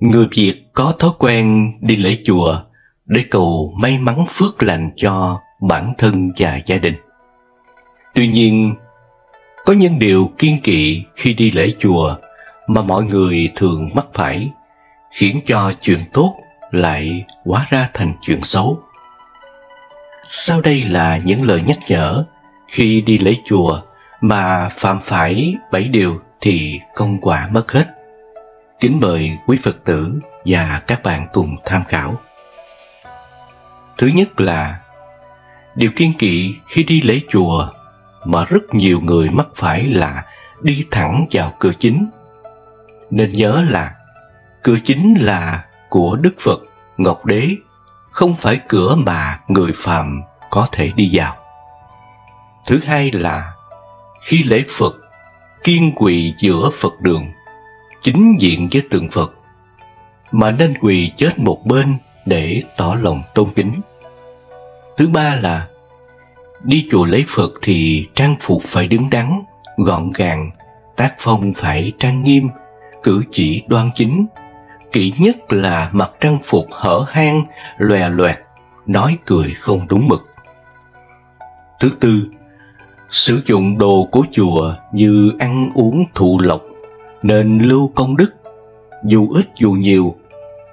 Người Việt có thói quen đi lễ chùa để cầu may mắn phước lành cho bản thân và gia đình. Tuy nhiên, có những điều kiêng kỵ khi đi lễ chùa mà mọi người thường mắc phải, khiến cho chuyện tốt lại hóa ra thành chuyện xấu. Sau đây là những lời nhắc nhở khi đi lễ chùa mà phạm phải 7 điều thì công quả mất hết. Kính mời quý Phật tử và các bạn cùng tham khảo. Thứ nhất là điều kiêng kỵ khi đi lễ chùa mà rất nhiều người mắc phải là đi thẳng vào cửa chính. Nên nhớ là cửa chính là của Đức Phật, Ngọc Đế, không phải cửa mà người phàm có thể đi vào. Thứ hai là khi lễ Phật, kiêng quỳ giữa Phật đường, chính diện với tượng Phật, mà nên quỳ chết một bên để tỏ lòng tôn kính. Thứ ba là đi chùa lễ Phật thì trang phục phải đứng đắn, gọn gàng, tác phong phải trang nghiêm, cử chỉ đoan chính. Kỵ nhất là mặc trang phục hở hang, lòe loẹt, nói cười không đúng mực. Thứ tư, sử dụng đồ của chùa như ăn uống thụ lộc nên lưu công đức, dù ít dù nhiều,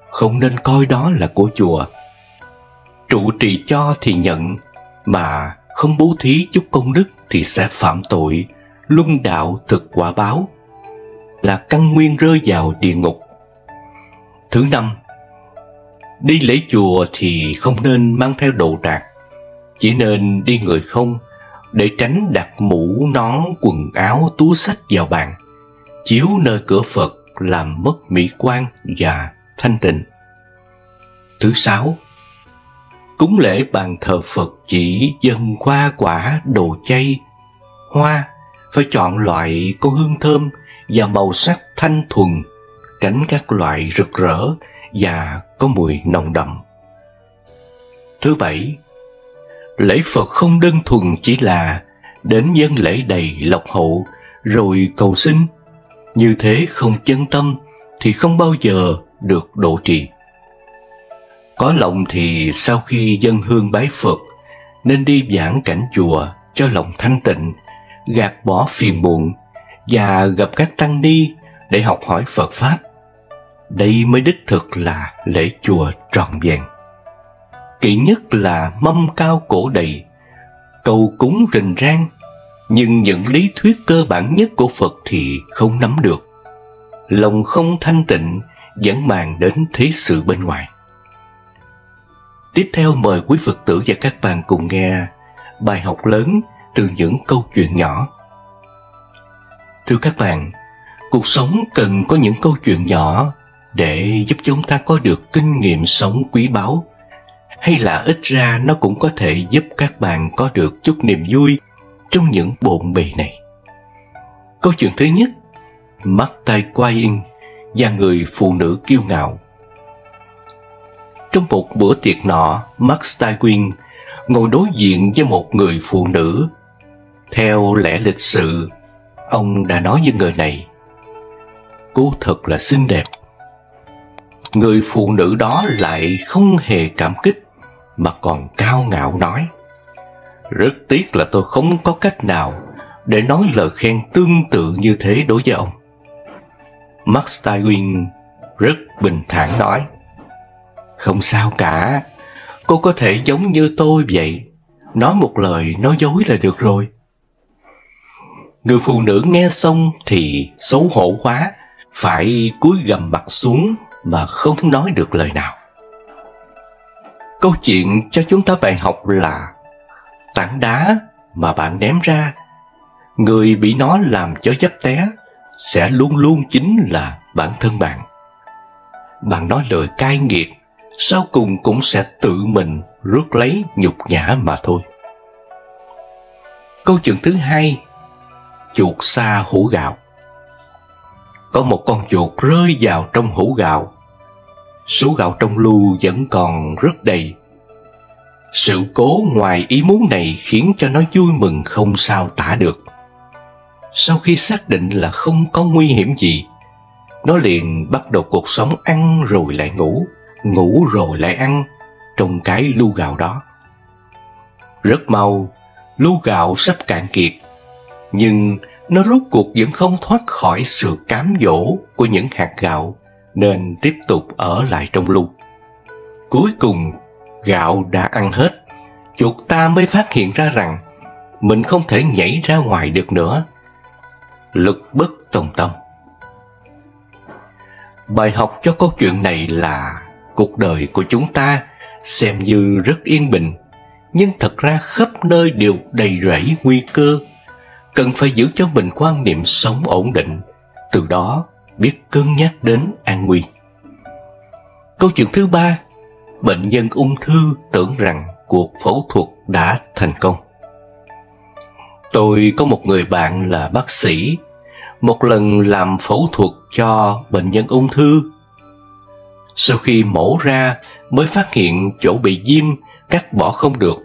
không nên coi đó là của chùa. Trụ trì cho thì nhận, mà không bố thí chút công đức thì sẽ phạm tội, luân đạo thực quả báo, là căn nguyên rơi vào địa ngục. Thứ năm, đi lễ chùa thì không nên mang theo đồ đạc, chỉ nên đi người không, để tránh đặt mũ, nón, quần áo, túi xách vào bàn, chiếu nơi cửa Phật làm mất mỹ quan và thanh tịnh. Thứ sáu, cúng lễ bàn thờ Phật chỉ dâng hoa quả, đồ chay, hoa, phải chọn loại có hương thơm và màu sắc thanh thuần, tránh các loại rực rỡ và có mùi nồng đậm. Thứ bảy, lễ Phật không đơn thuần chỉ là đến dâng lễ đầy lộc hậu rồi cầu xin. Như thế không chân tâm thì không bao giờ được độ trì. Có lòng thì sau khi dâng hương bái Phật nên đi vãn cảnh chùa cho lòng thanh tịnh, gạt bỏ phiền muộn và gặp các tăng ni để học hỏi Phật Pháp. Đây mới đích thực là lễ chùa trọn vẹn. Kỵ nhất là mâm cao cổ đầy, cầu cúng rình rang, nhưng những lý thuyết cơ bản nhất của Phật thì không nắm được. Lòng không thanh tịnh vẫn màng đến thế sự bên ngoài. Tiếp theo mời quý Phật tử và các bạn cùng nghe bài học lớn từ những câu chuyện nhỏ. Thưa các bạn, cuộc sống cần có những câu chuyện nhỏ để giúp chúng ta có được kinh nghiệm sống quý báu, hay là ít ra nó cũng có thể giúp các bạn có được chút niềm vui trong những bộn bề này. Câu chuyện thứ nhất, Mark Twain và người phụ nữ kiêu ngạo. Trong một bữa tiệc nọ, Mark Twain ngồi đối diện với một người phụ nữ. Theo lẽ lịch sự, ông đã nói với người này: "Cô thật là xinh đẹp." Người phụ nữ đó lại không hề cảm kích mà còn cao ngạo nói: "Rất tiếc là tôi không có cách nào để nói lời khen tương tự như thế đối với ông." Mark Twain rất bình thản nói: "Không sao cả, cô có thể giống như tôi vậy, nói một lời nói dối là được rồi." Người phụ nữ nghe xong thì xấu hổ quá, phải cúi gằm mặt xuống mà không nói được lời nào. Câu chuyện cho chúng ta bài học là tảng đá mà bạn ném ra, người bị nó làm cho vấp té sẽ luôn luôn chính là bản thân bạn. Bạn nói lời cay nghiệt, sau cùng cũng sẽ tự mình rước lấy nhục nhã mà thôi. Câu chuyện thứ hai, chuột sa hũ gạo. Có một con chuột rơi vào trong hũ gạo. Số gạo trong lu vẫn còn rất đầy. Sự cố ngoài ý muốn này khiến cho nó vui mừng không sao tả được. Sau khi xác định là không có nguy hiểm gì, nó liền bắt đầu cuộc sống ăn rồi lại ngủ, ngủ rồi lại ăn trong cái lu gạo đó. Rất mau, lu gạo sắp cạn kiệt, nhưng nó rốt cuộc vẫn không thoát khỏi sự cám dỗ của những hạt gạo, nên tiếp tục ở lại trong lu. Cuối cùng, gạo đã ăn hết, chuột ta mới phát hiện ra rằng mình không thể nhảy ra ngoài được nữa. Lực bất tòng tâm. Bài học cho câu chuyện này là cuộc đời của chúng ta xem như rất yên bình, nhưng thật ra khắp nơi đều đầy rẫy nguy cơ. Cần phải giữ cho mình quan niệm sống ổn định, từ đó biết cân nhắc đến an nguy. Câu chuyện thứ ba, bệnh nhân ung thư tưởng rằng cuộc phẫu thuật đã thành công. Tôi có một người bạn là bác sĩ, một lần làm phẫu thuật cho bệnh nhân ung thư. Sau khi mổ ra mới phát hiện chỗ bị viêm, cắt bỏ không được.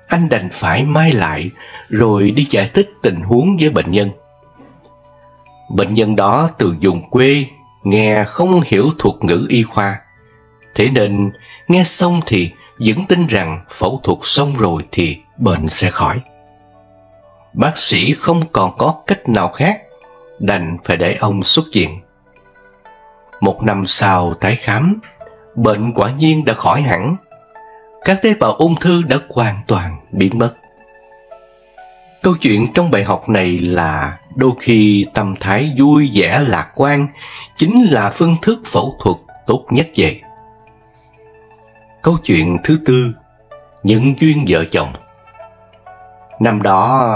Anh đành phải mai lại rồi đi giải thích tình huống với bệnh nhân. Bệnh nhân đó từ vùng quê, nghe không hiểu thuật ngữ y khoa, thế nên nghe xong thì vẫn tin rằng phẫu thuật xong rồi thì bệnh sẽ khỏi. Bác sĩ không còn có cách nào khác, đành phải để ông xuất viện. 1 năm sau tái khám, bệnh quả nhiên đã khỏi hẳn. Các tế bào ung thư đã hoàn toàn biến mất. Câu chuyện trong bài học này là đôi khi tâm thái vui vẻ lạc quan chính là phương thức phẫu thuật tốt nhất vậy. Câu chuyện thứ tư, nhân duyên vợ chồng. Năm đó,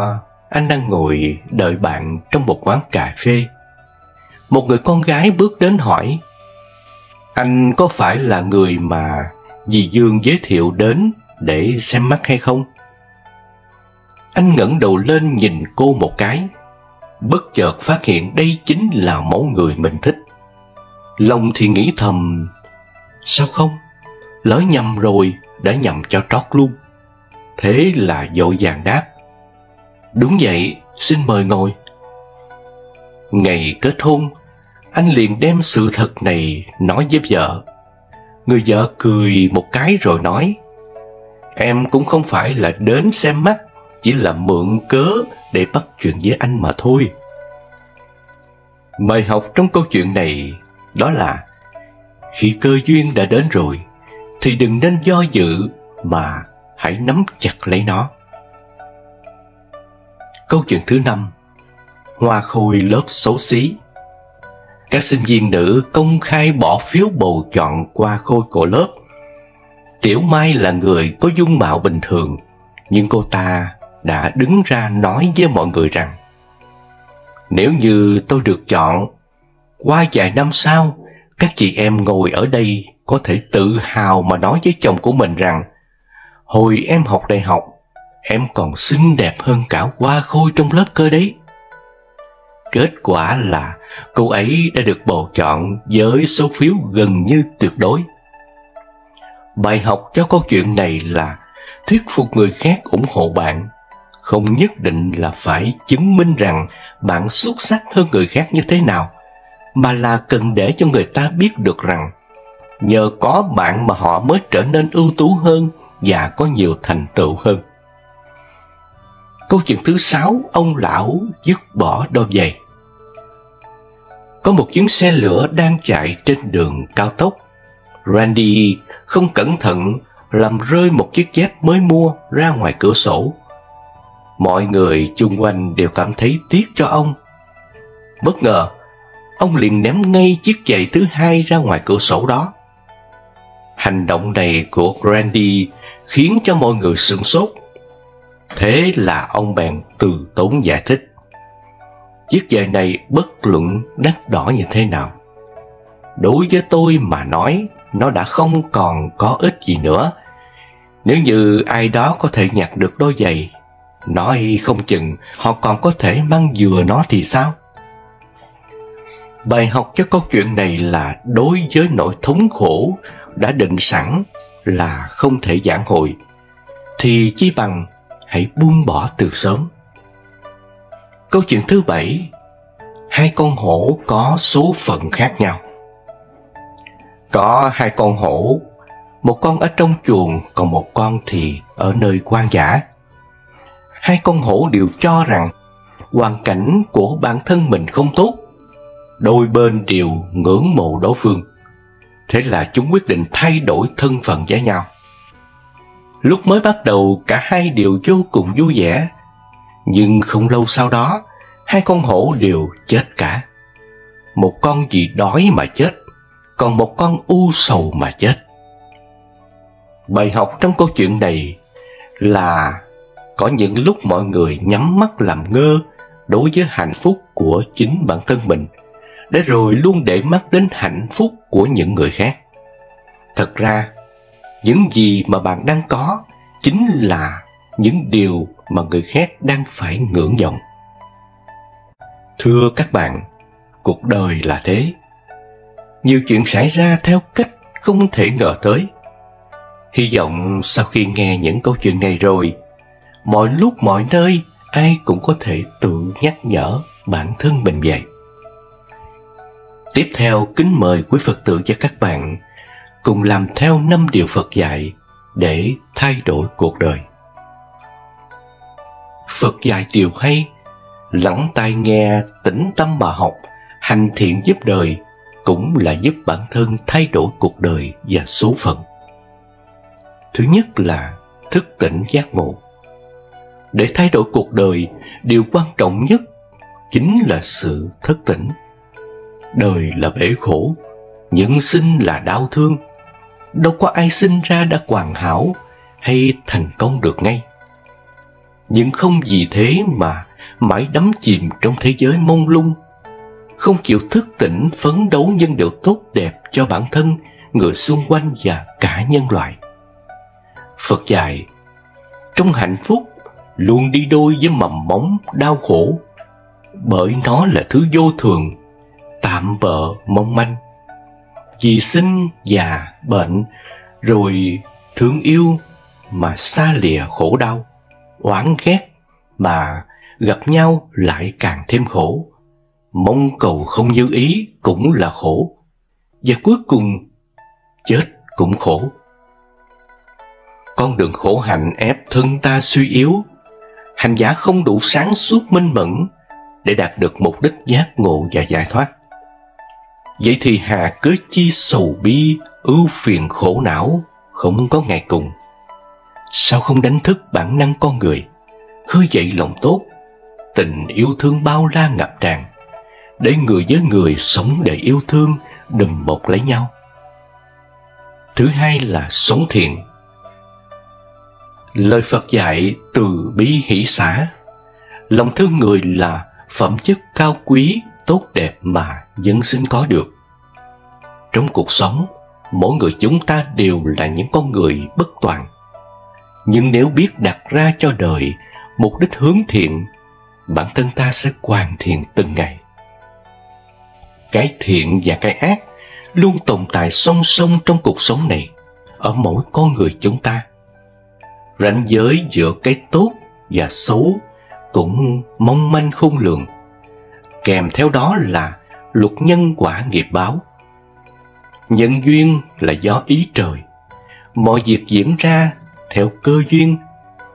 anh đang ngồi đợi bạn trong một quán cà phê. Một người con gái bước đến hỏi: "Anh có phải là người mà dì Dương giới thiệu đến để xem mắt hay không?" Anh ngẩng đầu lên nhìn cô một cái, bất chợt phát hiện đây chính là mẫu người mình thích. Lòng thì nghĩ thầm: sao không, lỡ nhầm rồi, đã nhầm cho trót luôn. Thế là vội vàng đáp: "Đúng vậy, xin mời ngồi." Ngày kết hôn, anh liền đem sự thật này nói với vợ. Người vợ cười một cái rồi nói: "Em cũng không phải là đến xem mắt, chỉ là mượn cớ để bắt chuyện với anh mà thôi." Bài học trong câu chuyện này đó là khi cơ duyên đã đến rồi thì đừng nên do dự mà hãy nắm chặt lấy nó. Câu chuyện thứ 5, hoa khôi lớp xấu xí. Các sinh viên nữ công khai bỏ phiếu bầu chọn hoa khôi của lớp. Tiểu Mai là người có dung mạo bình thường, nhưng cô ta đã đứng ra nói với mọi người rằng: "Nếu như tôi được chọn, qua vài năm sau, các chị em ngồi ở đây có thể tự hào mà nói với chồng của mình rằng hồi em học đại học, em còn xinh đẹp hơn cả hoa khôi trong lớp cơ đấy." Kết quả là cô ấy đã được bầu chọn với số phiếu gần như tuyệt đối. Bài học cho câu chuyện này là thuyết phục người khác ủng hộ bạn không nhất định là phải chứng minh rằng bạn xuất sắc hơn người khác như thế nào, mà là cần để cho người ta biết được rằng nhờ có bạn mà họ mới trở nên ưu tú hơn và có nhiều thành tựu hơn. Câu chuyện thứ 6, ông lão dứt bỏ đôi giày. Có một chuyến xe lửa đang chạy trên đường cao tốc. Randy không cẩn thận làm rơi một chiếc dép mới mua ra ngoài cửa sổ. Mọi người chung quanh đều cảm thấy tiếc cho ông. Bất ngờ, ông liền ném ngay chiếc giày thứ 2 ra ngoài cửa sổ đó. Hành động này của Randy khiến cho mọi người sửng sốt. Thế là ông bèn từ tốn giải thích: "Chiếc giày này bất luận đắt đỏ như thế nào, đối với tôi mà nói, nó đã không còn có ích gì nữa. Nếu như ai đó có thể nhặt được đôi giày, nói không chừng họ còn có thể mang dừa nó thì sao?" Bài học cho câu chuyện này là đối với nỗi thống khổ đã định sẵn là không thể vãn hồi, thì chi bằng hãy buông bỏ từ sớm. Câu chuyện thứ 7, hai con hổ có số phận khác nhau. Có hai con hổ, một con ở trong chuồng, còn một con thì ở nơi hoang dã. Hai con hổ đều cho rằng hoàn cảnh của bản thân mình không tốt, đôi bên đều ngưỡng mộ đối phương. Thế là chúng quyết định thay đổi thân phận với nhau. Lúc mới bắt đầu cả hai đều vô cùng vui vẻ, nhưng không lâu sau đó hai con hổ đều chết cả. Một con vì đói mà chết, còn một con u sầu mà chết. Bài học trong câu chuyện này là có những lúc mọi người nhắm mắt làm ngơ đối với hạnh phúc của chính bản thân mình, để rồi luôn để mắt đến hạnh phúc của những người khác. Thật ra, những gì mà bạn đang có chính là những điều mà người khác đang phải ngưỡng vọng. Thưa các bạn, cuộc đời là thế. Nhiều chuyện xảy ra theo cách không thể ngờ tới. Hy vọng sau khi nghe những câu chuyện này rồi, mọi lúc mọi nơi ai cũng có thể tự nhắc nhở bản thân mình vậy. Tiếp theo, kính mời quý Phật tử và các bạn cùng làm theo 5 điều Phật dạy để thay đổi cuộc đời. Phật dạy điều hay, lắng tai nghe, tĩnh tâm mà học, hành thiện giúp đời, cũng là giúp bản thân thay đổi cuộc đời và số phận. Thứ nhất là thức tỉnh giác ngộ. Để thay đổi cuộc đời, điều quan trọng nhất chính là sự thức tỉnh. Đời là bể khổ, nhân sinh là đau thương. Đâu có ai sinh ra đã hoàn hảo hay thành công được ngay. Nhưng không vì thế mà mãi đắm chìm trong thế giới mông lung, không chịu thức tỉnh phấn đấu những điều tốt đẹp cho bản thân, người xung quanh và cả nhân loại. Phật dạy, trong hạnh phúc luôn đi đôi với mầm mống đau khổ, bởi nó là thứ vô thường, tạm bợ mong manh. Vì sinh, già, bệnh, rồi thương yêu mà xa lìa khổ đau, oán ghét mà gặp nhau lại càng thêm khổ. Mong cầu không như ý cũng là khổ, và cuối cùng chết cũng khổ. Con đường khổ hạnh ép thân ta suy yếu, hành giả không đủ sáng suốt minh mẫn để đạt được mục đích giác ngộ và giải thoát. Vậy thì hà cớ chi sầu bi, ưu phiền khổ não không có ngày cùng? Sao không đánh thức bản năng con người, khơi dậy lòng tốt, tình yêu thương bao la ngập tràn, để người với người sống để yêu thương, đùm bọc lấy nhau? Thứ hai là sống thiện. Lời Phật dạy từ bi hỷ xả. Lòng thương người là phẩm chất cao quý, tốt đẹp mà nhân sinh có được. Trong cuộc sống, mỗi người chúng ta đều là những con người bất toàn. Nhưng nếu biết đặt ra cho đời mục đích hướng thiện, bản thân ta sẽ hoàn thiện từng ngày. Cái thiện và cái ác luôn tồn tại song song trong cuộc sống này, ở mỗi con người chúng ta. Ranh giới giữa cái tốt và xấu cũng mong manh khôn lường. Kèm theo đó là luật nhân quả nghiệp báo. Nhân duyên là do ý trời, mọi việc diễn ra theo cơ duyên,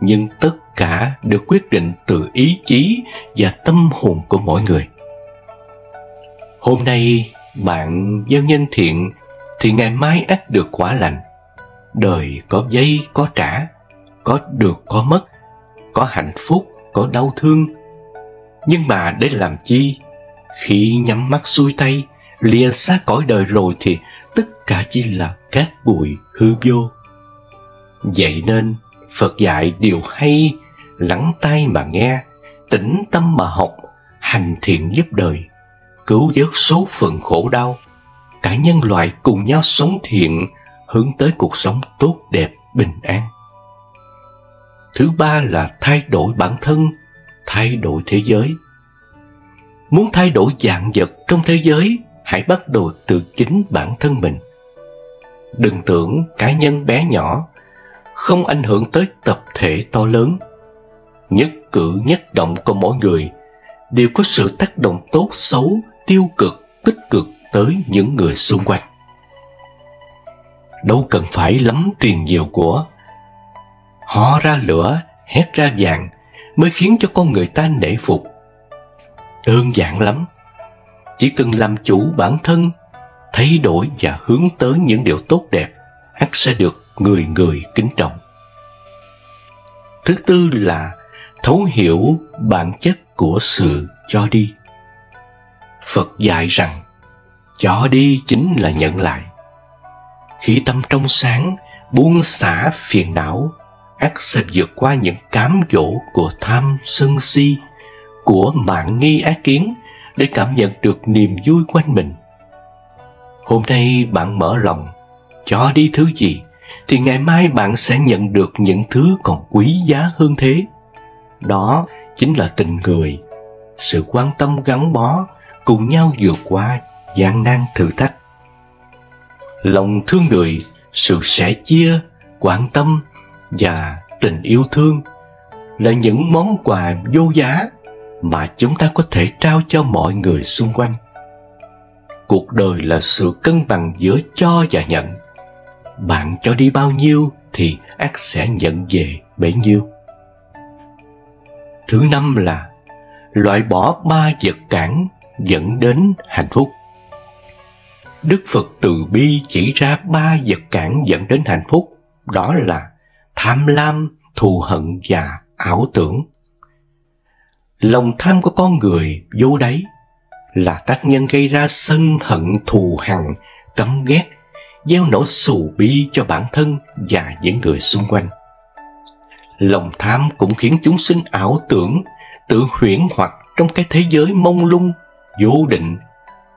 nhưng tất cả được quyết định từ ý chí và tâm hồn của mỗi người. Hôm nay bạn gieo nhân thiện thì ngày mai ắt được quả lành. Đời có vay có trả, có được có mất, có hạnh phúc có đau thương. Nhưng mà để làm chi? Khi nhắm mắt xuôi tay, lìa xa cõi đời rồi thì tất cả chỉ là cát bụi hư vô. Vậy nên Phật dạy điều hay, lắng tai mà nghe, tĩnh tâm mà học, hành thiện giúp đời, cứu vớt số phận khổ đau. Cả nhân loại cùng nhau sống thiện, hướng tới cuộc sống tốt đẹp, bình an. Thứ ba là thay đổi bản thân, thay đổi thế giới. Muốn thay đổi vạn vật trong thế giới, hãy bắt đầu từ chính bản thân mình. Đừng tưởng cá nhân bé nhỏ, không ảnh hưởng tới tập thể to lớn. Nhất cử nhất động của mỗi người đều có sự tác động tốt xấu, tiêu cực, tích cực tới những người xung quanh. Đâu cần phải lắm tiền nhiều của, ho ra lửa, hét ra vàng mới khiến cho con người ta nể phục. Đơn giản lắm, chỉ cần làm chủ bản thân, thay đổi và hướng tới những điều tốt đẹp, ắt sẽ được người người kính trọng. Thứ tư là thấu hiểu bản chất của sự cho đi. Phật dạy rằng cho đi chính là nhận lại. Khi tâm trong sáng, buông xả phiền não, ắt sẽ vượt qua những cám dỗ của tham sân si, của mạn nghi ác kiến để cảm nhận được niềm vui quanh mình. Hôm nay bạn mở lòng cho đi thứ gì, thì ngày mai bạn sẽ nhận được những thứ còn quý giá hơn thế. Đó chính là tình người, sự quan tâm gắn bó, cùng nhau vượt qua gian nan thử thách. Lòng thương người, sự sẻ chia, quan tâm và tình yêu thương là những món quà vô giá mà chúng ta có thể trao cho mọi người xung quanh. Cuộc đời là sự cân bằng giữa cho và nhận. Bạn cho đi bao nhiêu thì ắt sẽ nhận về bấy nhiêu. Thứ năm là loại bỏ 3 vật cản dẫn đến hạnh phúc. Đức Phật từ bi chỉ ra 3 vật cản dẫn đến hạnh phúc, đó là tham lam, thù hận và ảo tưởng. Lòng tham của con người vô đáy là tác nhân gây ra sân hận, thù hằn, căm ghét, gieo nổ xù bi cho bản thân và những người xung quanh. Lòng tham cũng khiến chúng sinh ảo tưởng, tự huyễn hoặc trong cái thế giới mông lung, vô định,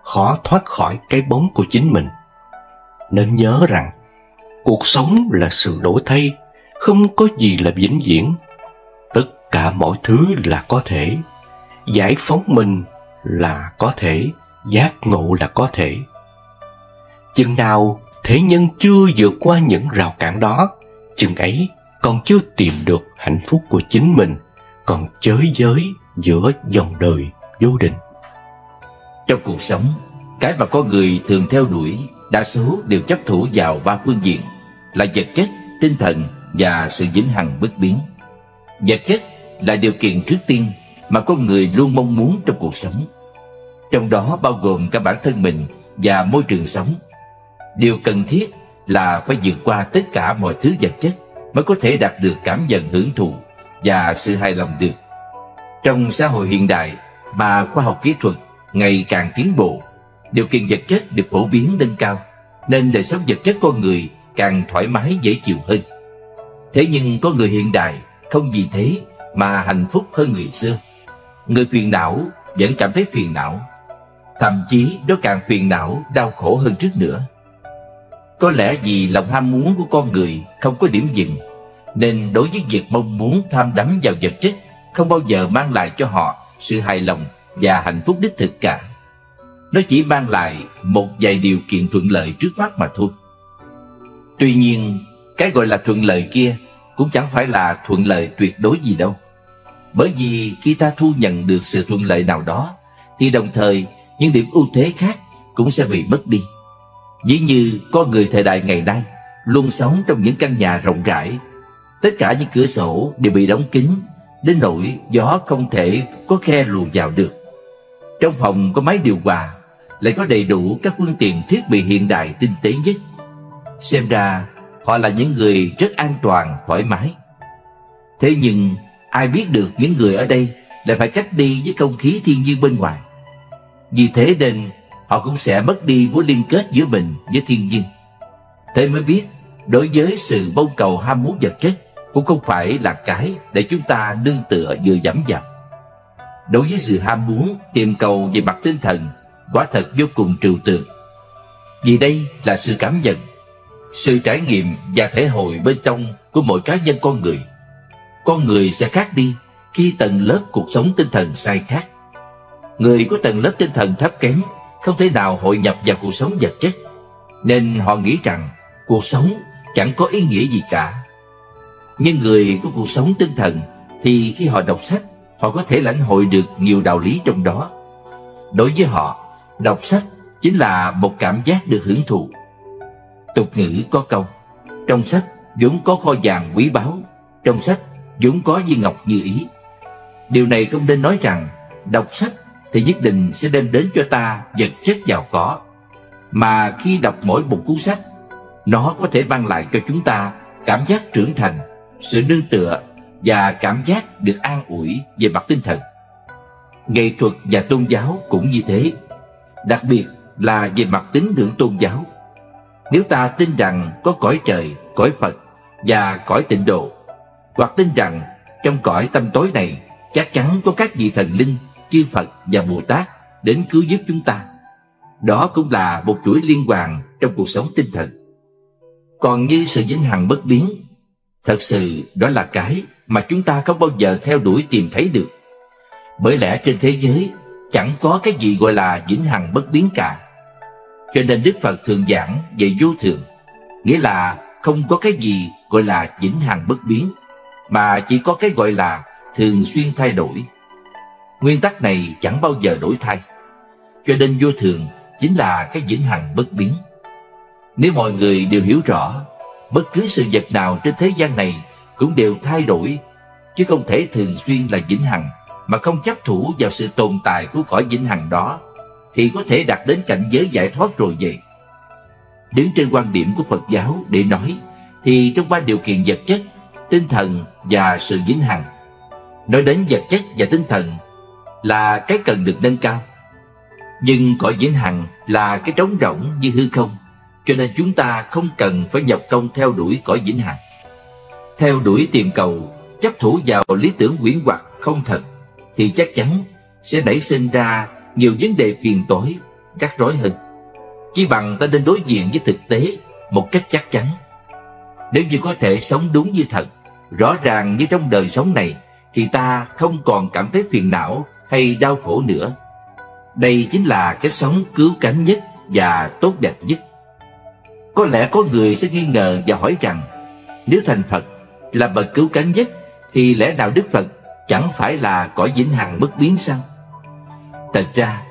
khó thoát khỏi cái bóng của chính mình. Nên nhớ rằng cuộc sống là sự đổi thay, không có gì là vĩnh viễn. Tất cả mọi thứ là có thể, giải phóng mình là có thể, giác ngộ là có thể. Chừng nào thế nhân chưa vượt qua những rào cản đó, chừng ấy còn chưa tìm được hạnh phúc của chính mình, còn chới giới giữa dòng đời vô định. Trong cuộc sống, cái mà con người thường theo đuổi đa số đều chấp thủ vào 3 phương diện là vật chất, tinh thần và sự vĩnh hằng bất biến. Vật chất là điều kiện trước tiên mà con người luôn mong muốn trong cuộc sống, trong đó bao gồm cả bản thân mình và môi trường sống. Điều cần thiết là phải vượt qua tất cả mọi thứ vật chất mới có thể đạt được cảm nhận hưởng thụ và sự hài lòng được. Trong xã hội hiện đại mà khoa học kỹ thuật ngày càng tiến bộ, điều kiện vật chất được phổ biến nâng cao, nên đời sống vật chất con người càng thoải mái dễ chịu hơn. Thế nhưng có người hiện đại không vì thế mà hạnh phúc hơn người xưa. Người phiền não vẫn cảm thấy phiền não, thậm chí nó càng phiền não, đau khổ hơn trước nữa. Có lẽ vì lòng ham muốn của con người không có điểm dừng, nên đối với việc mong muốn tham đắm vào vật chất không bao giờ mang lại cho họ sự hài lòng và hạnh phúc đích thực cả. Nó chỉ mang lại một vài điều kiện thuận lợi trước mắt mà thôi. Tuy nhiên, cái gọi là thuận lợi kia cũng chẳng phải là thuận lợi tuyệt đối gì đâu. Bởi vì khi ta thu nhận được sự thuận lợi nào đó, thì đồng thời những điểm ưu thế khác cũng sẽ bị mất đi. Ví như con người thời đại ngày nay luôn sống trong những căn nhà rộng rãi, tất cả những cửa sổ đều bị đóng kín đến nỗi gió không thể có khe luồn vào được. Trong phòng có máy điều hòa, lại có đầy đủ các phương tiện thiết bị hiện đại tinh tế nhất. Xem ra họ là những người rất an toàn, thoải mái. Thế nhưng ai biết được những người ở đây lại phải cách đi với không khí thiên nhiên bên ngoài. Vì thế nên họ cũng sẽ mất đi mối liên kết giữa mình với thiên nhiên. Thế mới biết đối với sự mong cầu ham muốn vật chất cũng không phải là cái để chúng ta nương tựa dựa dẫm vào. Đối với sự ham muốn tìm cầu về mặt tinh thần, quả thật vô cùng trừu tượng. Vì đây là sự cảm nhận, sự trải nghiệm và thể hội bên trong của mỗi cá nhân con người. Con người sẽ khác đi khi tầng lớp cuộc sống tinh thần sai khác. Người có tầng lớp tinh thần thấp kém không thể nào hội nhập vào cuộc sống vật chất, nên họ nghĩ rằng cuộc sống chẳng có ý nghĩa gì cả. Nhưng người có cuộc sống tinh thần thì khi họ đọc sách, họ có thể lãnh hội được nhiều đạo lý trong đó. Đối với họ, đọc sách chính là một cảm giác được hưởng thụ. Tục ngữ có câu: trong sách vốn có kho vàng quý báu, trong sách vốn có viên ngọc như ý. Điều này không nên nói rằng đọc sách thì nhất định sẽ đem đến cho ta vật chất giàu có, mà khi đọc mỗi một cuốn sách, nó có thể mang lại cho chúng ta cảm giác trưởng thành, sự nương tựa và cảm giác được an ủi về mặt tinh thần. Nghệ thuật và tôn giáo cũng như thế, đặc biệt là về mặt tín ngưỡng tôn giáo. Nếu ta tin rằng có cõi trời, cõi Phật và cõi tịnh độ, hoặc tin rằng trong cõi tâm tối này chắc chắn có các vị thần linh, chư Phật và Bồ Tát đến cứu giúp chúng ta, đó cũng là một chuỗi liên hoàn trong cuộc sống tinh thần. Còn như sự vĩnh hằng bất biến, thật sự đó là cái mà chúng ta không bao giờ theo đuổi tìm thấy được. Bởi lẽ trên thế giới chẳng có cái gì gọi là vĩnh hằng bất biến cả. Cho nên Đức Phật thường giảng về vô thường, nghĩa là không có cái gì gọi là vĩnh hằng bất biến, mà chỉ có cái gọi là thường xuyên thay đổi. Nguyên tắc này chẳng bao giờ đổi thay. Cho nên vô thường chính là cái vĩnh hằng bất biến. Nếu mọi người đều hiểu rõ, bất cứ sự vật nào trên thế gian này cũng đều thay đổi, chứ không thể thường xuyên là vĩnh hằng, mà không chấp thủ vào sự tồn tại của cõi vĩnh hằng đó, thì có thể đạt đến cảnh giới giải thoát rồi vậy. Đứng trên quan điểm của Phật giáo để nói, thì trong ba điều kiện vật chất, tinh thần và sự vĩnh hằng, nói đến vật chất và tinh thần là cái cần được nâng cao. Nhưng cõi vĩnh hằng là cái trống rỗng như hư không, cho nên chúng ta không cần phải nhập công theo đuổi cõi vĩnh hằng. Theo đuổi tìm cầu, chấp thủ vào lý tưởng huyễn hoặc không thật, thì chắc chắn sẽ nảy sinh ra nhiều vấn đề phiền toái, rắc rối hơn. Chỉ bằng ta nên đối diện với thực tế một cách chắc chắn. Nếu như có thể sống đúng như thật, rõ ràng như trong đời sống này, thì ta không còn cảm thấy phiền não hay đau khổ nữa. Đây chính là cái sống cứu cánh nhất và tốt đẹp nhất. Có lẽ có người sẽ nghi ngờ và hỏi rằng, nếu thành Phật là bậc cứu cánh nhất, thì lẽ nào Đức Phật chẳng phải là cõi vĩnh hằng bất biến sao? Thật ra,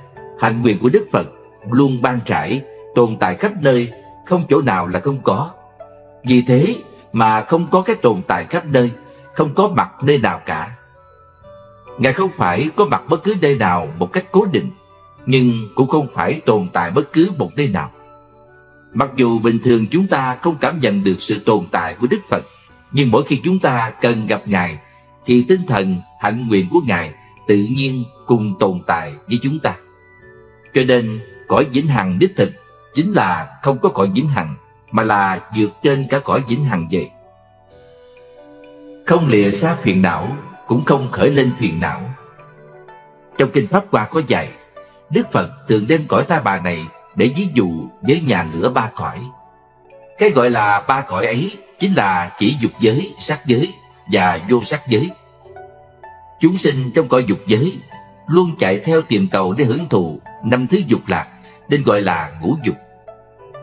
hạnh nguyện của Đức Phật luôn ban trải, tồn tại khắp nơi, không chỗ nào là không có. Vì thế mà không có cái tồn tại khắp nơi, không có mặt nơi nào cả. Ngài không phải có mặt bất cứ nơi nào một cách cố định, nhưng cũng không phải tồn tại bất cứ một nơi nào. Mặc dù bình thường chúng ta không cảm nhận được sự tồn tại của Đức Phật, nhưng mỗi khi chúng ta cần gặp Ngài, thì tinh thần, hạnh nguyện của Ngài tự nhiên cùng tồn tại với chúng ta. Cho nên cõi vĩnh hằng đích thực chính là không có cõi vĩnh hằng, mà là vượt trên cả cõi vĩnh hằng vậy. Không lìa xa phiền não, cũng không khởi lên phiền não. Trong Kinh Pháp Hoa có dạy, Đức Phật thường đem cõi ta bà này để ví dụ với nhà lửa ba cõi. Cái gọi là ba cõi ấy chính là chỉ dục giới, sắc giới và vô sắc giới. Chúng sinh trong cõi dục giới luôn chạy theo tìm cầu để hưởng thụ năm thứ dục lạc, nên gọi là ngũ dục.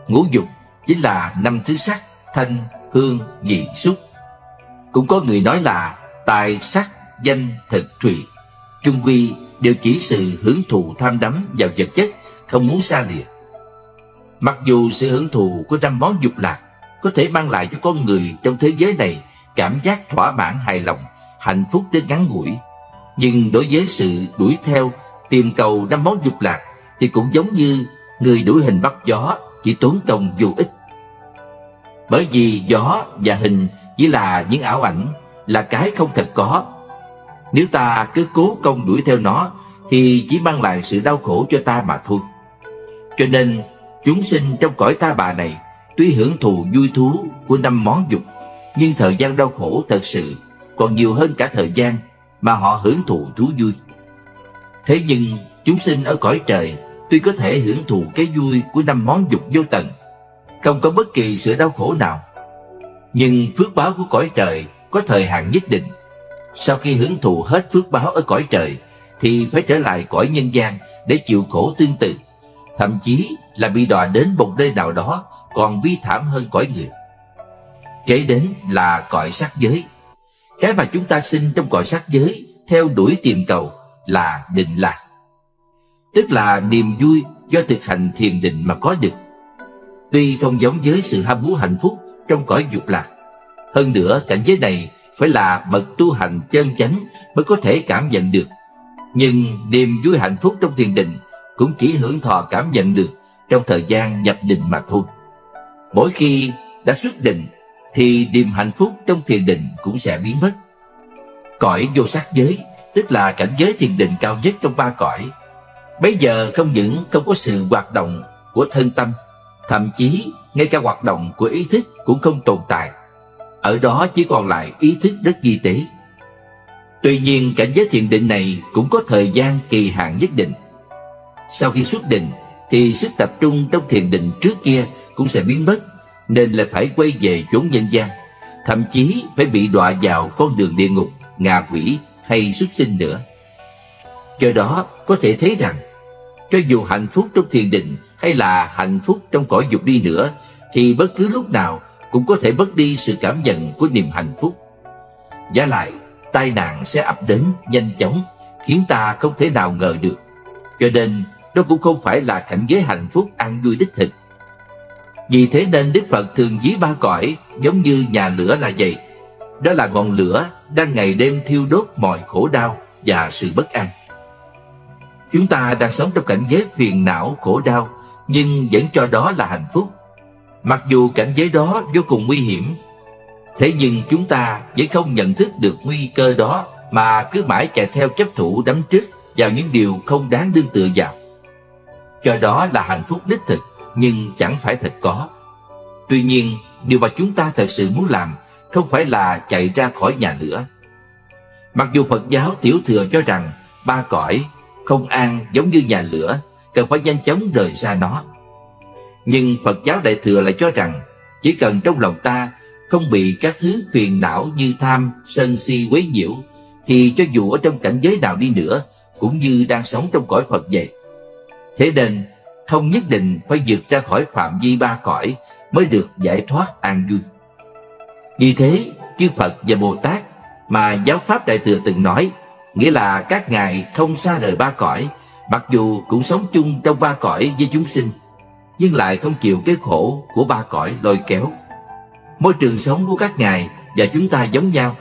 Ngũ dục chính là năm thứ sắc, thanh, hương, vị, xúc. Cũng có người nói là tài, sắc, danh, thực, thùy, chung quy đều chỉ sự hưởng thụ tham đắm vào vật chất, không muốn xa lìa. Mặc dù sự hưởng thụ của năm món dục lạc có thể mang lại cho con người trong thế giới này cảm giác thỏa mãn, hài lòng, hạnh phúc đến ngắn ngủi, nhưng đối với sự đuổi theo tìm cầu năm món dục lạc thì cũng giống như người đuổi hình bắt gió, chỉ tốn công vô ích. Bởi vì gió và hình chỉ là những ảo ảnh, là cái không thật có. Nếu ta cứ cố công đuổi theo nó thì chỉ mang lại sự đau khổ cho ta mà thôi. Cho nên chúng sinh trong cõi ta bà này tuy hưởng thụ vui thú của năm món dục, nhưng thời gian đau khổ thật sự còn nhiều hơn cả thời gian mà họ hưởng thụ thú vui. Thế nhưng chúng sinh ở cõi trời tuy có thể hưởng thụ cái vui của năm món dục vô tận, không có bất kỳ sự đau khổ nào, nhưng phước báo của cõi trời có thời hạn nhất định. Sau khi hưởng thụ hết phước báo ở cõi trời thì phải trở lại cõi nhân gian để chịu khổ tương tự, thậm chí là bị đọa đến một nơi nào đó còn bi thảm hơn cõi người. Kế đến là cõi sắc giới. Cái mà chúng ta sinh trong cõi sắc giới theo đuổi tìm cầu là định lạc, tức là niềm vui do thực hành thiền định mà có được. Tuy không giống với sự ham muốn hạnh phúc trong cõi dục lạc, hơn nữa cảnh giới này phải là bậc tu hành chân chánh mới có thể cảm nhận được, nhưng niềm vui hạnh phúc trong thiền định cũng chỉ hưởng thọ cảm nhận được trong thời gian nhập định mà thôi. Mỗi khi đã xuất định thì niềm hạnh phúc trong thiền định cũng sẽ biến mất. Cõi vô sắc giới, tức là cảnh giới thiền định cao nhất trong ba cõi, bây giờ không những không có sự hoạt động của thân tâm, thậm chí ngay cả hoạt động của ý thức cũng không tồn tại. Ở đó chỉ còn lại ý thức rất vi tế. Tuy nhiên cảnh giới thiền định này cũng có thời gian kỳ hạn nhất định. Sau khi xuất định thì sức tập trung trong thiền định trước kia cũng sẽ biến mất, nên lại phải quay về chốn nhân gian, thậm chí phải bị đọa vào con đường địa ngục, ngạ quỷ hay súc sinh nữa. Do đó có thể thấy rằng, cho dù hạnh phúc trong thiền định hay là hạnh phúc trong cõi dục đi nữa, thì bất cứ lúc nào cũng có thể mất đi sự cảm nhận của niềm hạnh phúc. Vả lại, tai nạn sẽ ập đến nhanh chóng, khiến ta không thể nào ngờ được. Cho nên đó cũng không phải là cảnh giới hạnh phúc an vui đích thực. Vì thế nên Đức Phật thường ví ba cõi giống như nhà lửa là vậy. Đó là ngọn lửa đang ngày đêm thiêu đốt mọi khổ đau và sự bất an. Chúng ta đang sống trong cảnh giới phiền não khổ đau, nhưng vẫn cho đó là hạnh phúc. Mặc dù cảnh giới đó vô cùng nguy hiểm, thế nhưng chúng ta vẫn không nhận thức được nguy cơ đó, mà cứ mãi chạy theo chấp thủ đắm trước vào những điều không đáng đương tựa vào. Cho đó là hạnh phúc đích thực, nhưng chẳng phải thật có. Tuy nhiên, điều mà chúng ta thật sự muốn làm không phải là chạy ra khỏi nhà lửa. Mặc dù Phật giáo tiểu thừa cho rằng ba cõi không an giống như nhà lửa, cần phải nhanh chóng rời xa nó, nhưng Phật giáo đại thừa lại cho rằng chỉ cần trong lòng ta không bị các thứ phiền não như tham, sân si quấy nhiễu, thì cho dù ở trong cảnh giới nào đi nữa cũng như đang sống trong cõi Phật vậy. Thế nên không nhất định phải vượt ra khỏi phạm vi ba cõi mới được giải thoát an vui. Vì thế, chư Phật và Bồ Tát mà giáo pháp đại thừa từng nói, nghĩa là các ngài không xa rời ba cõi, mặc dù cũng sống chung trong ba cõi với chúng sinh, nhưng lại không chịu cái khổ của ba cõi lôi kéo. Môi trường sống của các ngài và chúng ta giống nhau,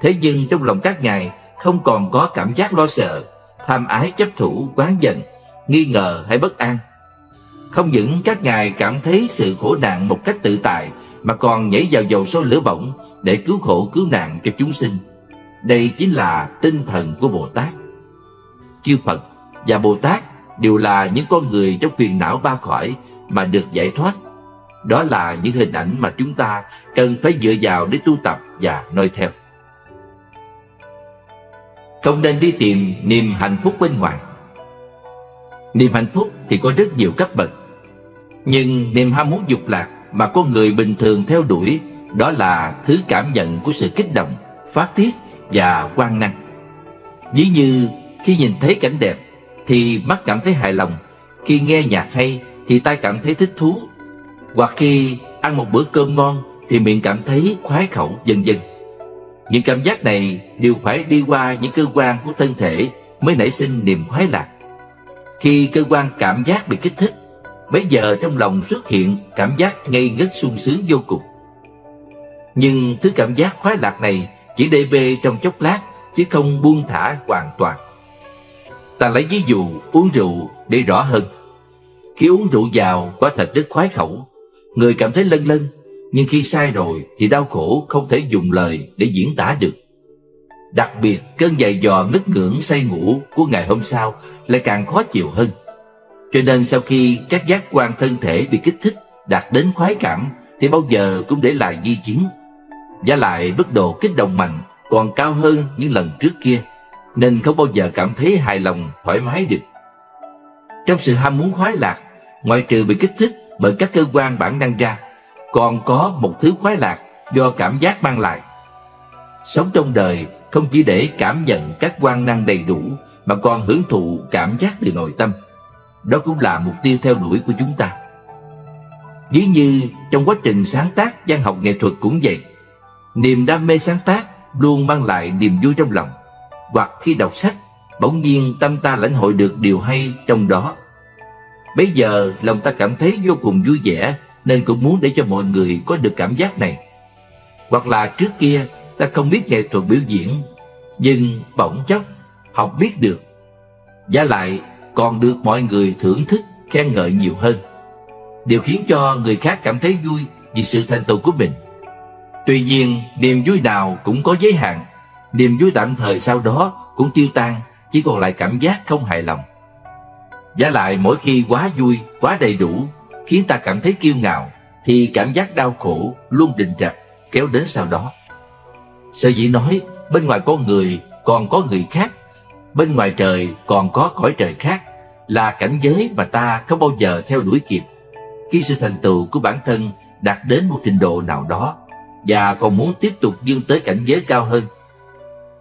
thế nhưng trong lòng các ngài không còn có cảm giác lo sợ, tham ái chấp thủ, oán giận, nghi ngờ hay bất an. Không những các ngài cảm thấy sự khổ nạn một cách tự tại, mà còn nhảy vào dầu sôi lửa bỏng để cứu khổ cứu nạn cho chúng sinh. Đây chính là tinh thần của Bồ Tát. Chư Phật và Bồ Tát đều là những con người trong phiền não ba cõi mà được giải thoát. Đó là những hình ảnh mà chúng ta cần phải dựa vào để tu tập và noi theo. Không nên đi tìm niềm hạnh phúc bên ngoài. Niềm hạnh phúc thì có rất nhiều cấp bậc, nhưng niềm ham muốn dục lạc mà con người bình thường theo đuổi, đó là thứ cảm nhận của sự kích động, phát tiết và quan năng. Ví như khi nhìn thấy cảnh đẹp thì mắt cảm thấy hài lòng, khi nghe nhạc hay thì tai cảm thấy thích thú, hoặc khi ăn một bữa cơm ngon thì miệng cảm thấy khoái khẩu, vân vân. Những cảm giác này đều phải đi qua những cơ quan của thân thể mới nảy sinh niềm khoái lạc. Khi cơ quan cảm giác bị kích thích, bấy giờ trong lòng xuất hiện cảm giác ngây ngất sung sướng vô cùng. Nhưng thứ cảm giác khoái lạc này chỉ đê bê trong chốc lát, chứ không buông thả hoàn toàn. Ta lấy ví dụ uống rượu để rõ hơn. Khi uống rượu vào quả thật rất khoái khẩu, người cảm thấy lân lân, nhưng khi say rồi thì đau khổ không thể dùng lời để diễn tả được. Đặc biệt cơn giày dò ngất ngưỡng say ngủ của ngày hôm sau lại càng khó chịu hơn. Cho nên sau khi các giác quan thân thể bị kích thích đạt đến khoái cảm thì bao giờ cũng để lại di chứng. Vả lại mức độ kích động mạnh còn cao hơn những lần trước kia, nên không bao giờ cảm thấy hài lòng, thoải mái được. Trong sự ham muốn khoái lạc, ngoại trừ bị kích thích bởi các cơ quan bản năng ra, còn có một thứ khoái lạc do cảm giác mang lại. Sống trong đời không chỉ để cảm nhận các quan năng đầy đủ, mà còn hưởng thụ cảm giác từ nội tâm. Đó cũng là mục tiêu theo đuổi của chúng ta. Ví như trong quá trình sáng tác văn học nghệ thuật cũng vậy, niềm đam mê sáng tác luôn mang lại niềm vui trong lòng. hoặc khi đọc sách, bỗng nhiên tâm ta lãnh hội được điều hay trong đó. Bấy giờ lòng ta cảm thấy vô cùng vui vẻ, nên cũng muốn để cho mọi người có được cảm giác này. Hoặc là trước kia ta không biết nghệ thuật biểu diễn, nhưng bỗng chốc học biết được, và lại còn được mọi người thưởng thức, khen ngợi nhiều hơn. Điều khiến cho người khác cảm thấy vui vì sự thành tựu của mình. Tuy nhiên, niềm vui nào cũng có giới hạn. Niềm vui tạm thời sau đó cũng tiêu tan, chỉ còn lại cảm giác không hài lòng. Và lại mỗi khi quá vui, quá đầy đủ, khiến ta cảm thấy kiêu ngạo, thì cảm giác đau khổ luôn rình rập kéo đến sau đó. Sở dĩ nói bên ngoài có người còn có người khác, bên ngoài trời còn có cõi trời khác, là cảnh giới mà ta không bao giờ theo đuổi kịp. Khi sự thành tựu của bản thân đạt đến một trình độ nào đó, và còn muốn tiếp tục vươn tới cảnh giới cao hơn.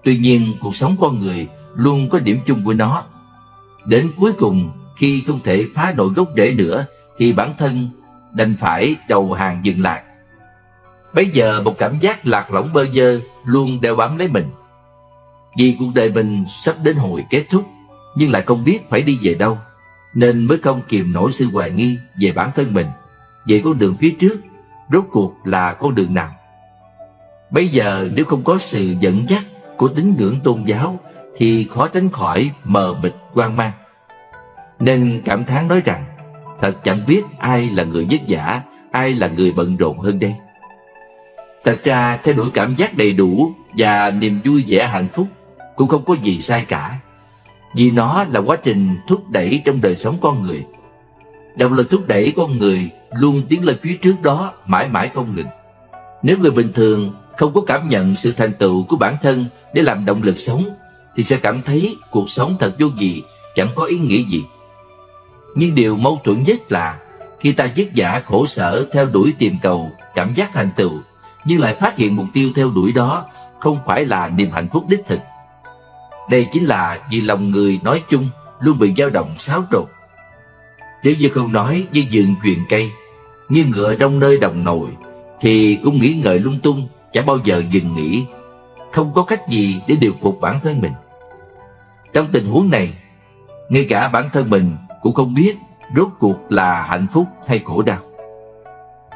Tuy nhiên, cuộc sống con người luôn có điểm chung của nó. Đến cuối cùng, khi không thể phá nổi gốc rễ nữa, thì bản thân đành phải đầu hàng dừng lại. Bấy giờ một cảm giác lạc lõng bơ vơ luôn đeo bám lấy mình. Vì cuộc đời mình sắp đến hồi kết thúc, nhưng lại không biết phải đi về đâu, nên mới không kìm nổi sự hoài nghi về bản thân mình, về con đường phía trước, rốt cuộc là con đường nào. Bây giờ nếu không có sự dẫn dắt của tín ngưỡng tôn giáo, thì khó tránh khỏi mờ mịt hoang mang. Nên cảm thán nói rằng, thật chẳng biết ai là người vất vả, ai là người bận rộn hơn đây. Thật ra theo đuổi cảm giác đầy đủ và niềm vui vẻ hạnh phúc cũng không có gì sai cả, vì nó là quá trình thúc đẩy trong đời sống con người. Động lực thúc đẩy con người luôn tiến lên phía trước đó mãi mãi không ngừng. Nếu người bình thường không có cảm nhận sự thành tựu của bản thân để làm động lực sống, thì sẽ cảm thấy cuộc sống thật vô vị, chẳng có ý nghĩa gì. Nhưng điều mâu thuẫn nhất là khi ta vất vả khổ sở theo đuổi tìm cầu cảm giác thành tựu, nhưng lại phát hiện mục tiêu theo đuổi đó không phải là niềm hạnh phúc đích thực. Đây chính là vì lòng người nói chung luôn bị dao động xáo trộn. Nếu như không nói với vườn chuyền cây, như ngựa trong nơi đồng nồi, thì cũng nghĩ ngợi lung tung, chẳng bao giờ dừng nghỉ, không có cách gì để điều phục bản thân mình. Trong tình huống này, ngay cả bản thân mình cũng không biết rốt cuộc là hạnh phúc hay khổ đau.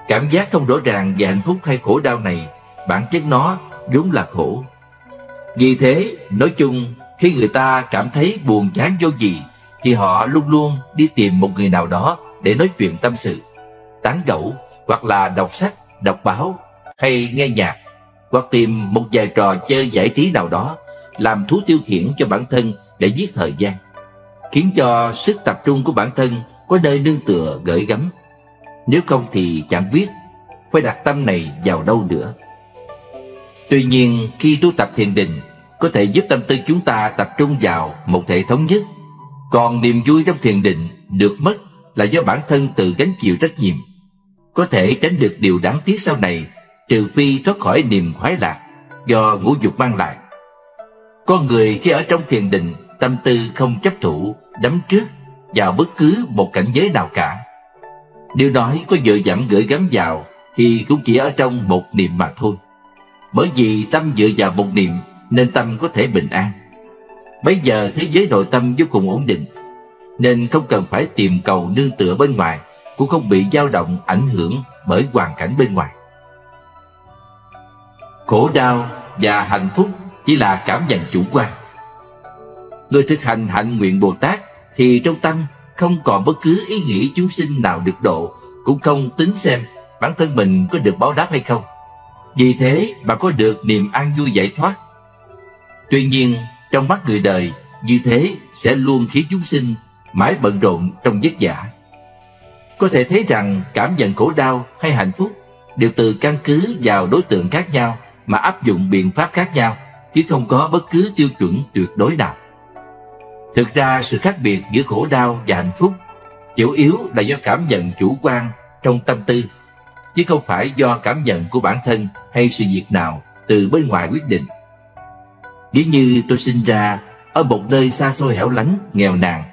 Cảm giác không rõ ràng về hạnh phúc hay khổ đau này, bản chất nó vốn là khổ. Vì thế, nói chung, khi người ta cảm thấy buồn chán vô vị, thì họ luôn luôn đi tìm một người nào đó để nói chuyện tâm sự, tán gẫu, hoặc là đọc sách, đọc báo, hay nghe nhạc, hoặc tìm một vài trò chơi giải trí nào đó, làm thú tiêu khiển cho bản thân để giết thời gian, khiến cho sức tập trung của bản thân có nơi nương tựa gửi gắm. Nếu không thì chẳng biết phải đặt tâm này vào đâu nữa. Tuy nhiên, khi tu tập thiền định có thể giúp tâm tư chúng ta tập trung vào một thể thống nhất. Còn niềm vui trong thiền định được mất là do bản thân tự gánh chịu trách nhiệm. Có thể tránh được điều đáng tiếc sau này, trừ phi thoát khỏi niềm khoái lạc do ngũ dục mang lại. Con người khi ở trong thiền định, tâm tư không chấp thủ, đắm trước vào bất cứ một cảnh giới nào cả. Nếu nói có dựa dẫm gửi gắm vào, thì cũng chỉ ở trong một niệm mà thôi. Bởi vì tâm dựa vào một niệm, nên tâm có thể bình an. Bây giờ thế giới nội tâm vô cùng ổn định, nên không cần phải tìm cầu nương tựa bên ngoài, cũng không bị dao động ảnh hưởng bởi hoàn cảnh bên ngoài. Khổ đau và hạnh phúc chỉ là cảm nhận chủ quan. Người thực hành hạnh nguyện Bồ Tát thì trong tâm không còn bất cứ ý nghĩ chúng sinh nào được độ, cũng không tính xem bản thân mình có được báo đáp hay không. Vì thế mà có được niềm an vui giải thoát. Tuy nhiên, trong mắt người đời, như thế sẽ luôn khiến chúng sinh mãi bận rộn trong vất vả. Có thể thấy rằng cảm nhận khổ đau hay hạnh phúc đều từ căn cứ vào đối tượng khác nhau mà áp dụng biện pháp khác nhau, chứ không có bất cứ tiêu chuẩn tuyệt đối nào. Thực ra sự khác biệt giữa khổ đau và hạnh phúc chủ yếu là do cảm nhận chủ quan trong tâm tư, chứ không phải do cảm nhận của bản thân hay sự việc nào từ bên ngoài quyết định. Ví như tôi sinh ra ở một nơi xa xôi hẻo lánh, nghèo nàn,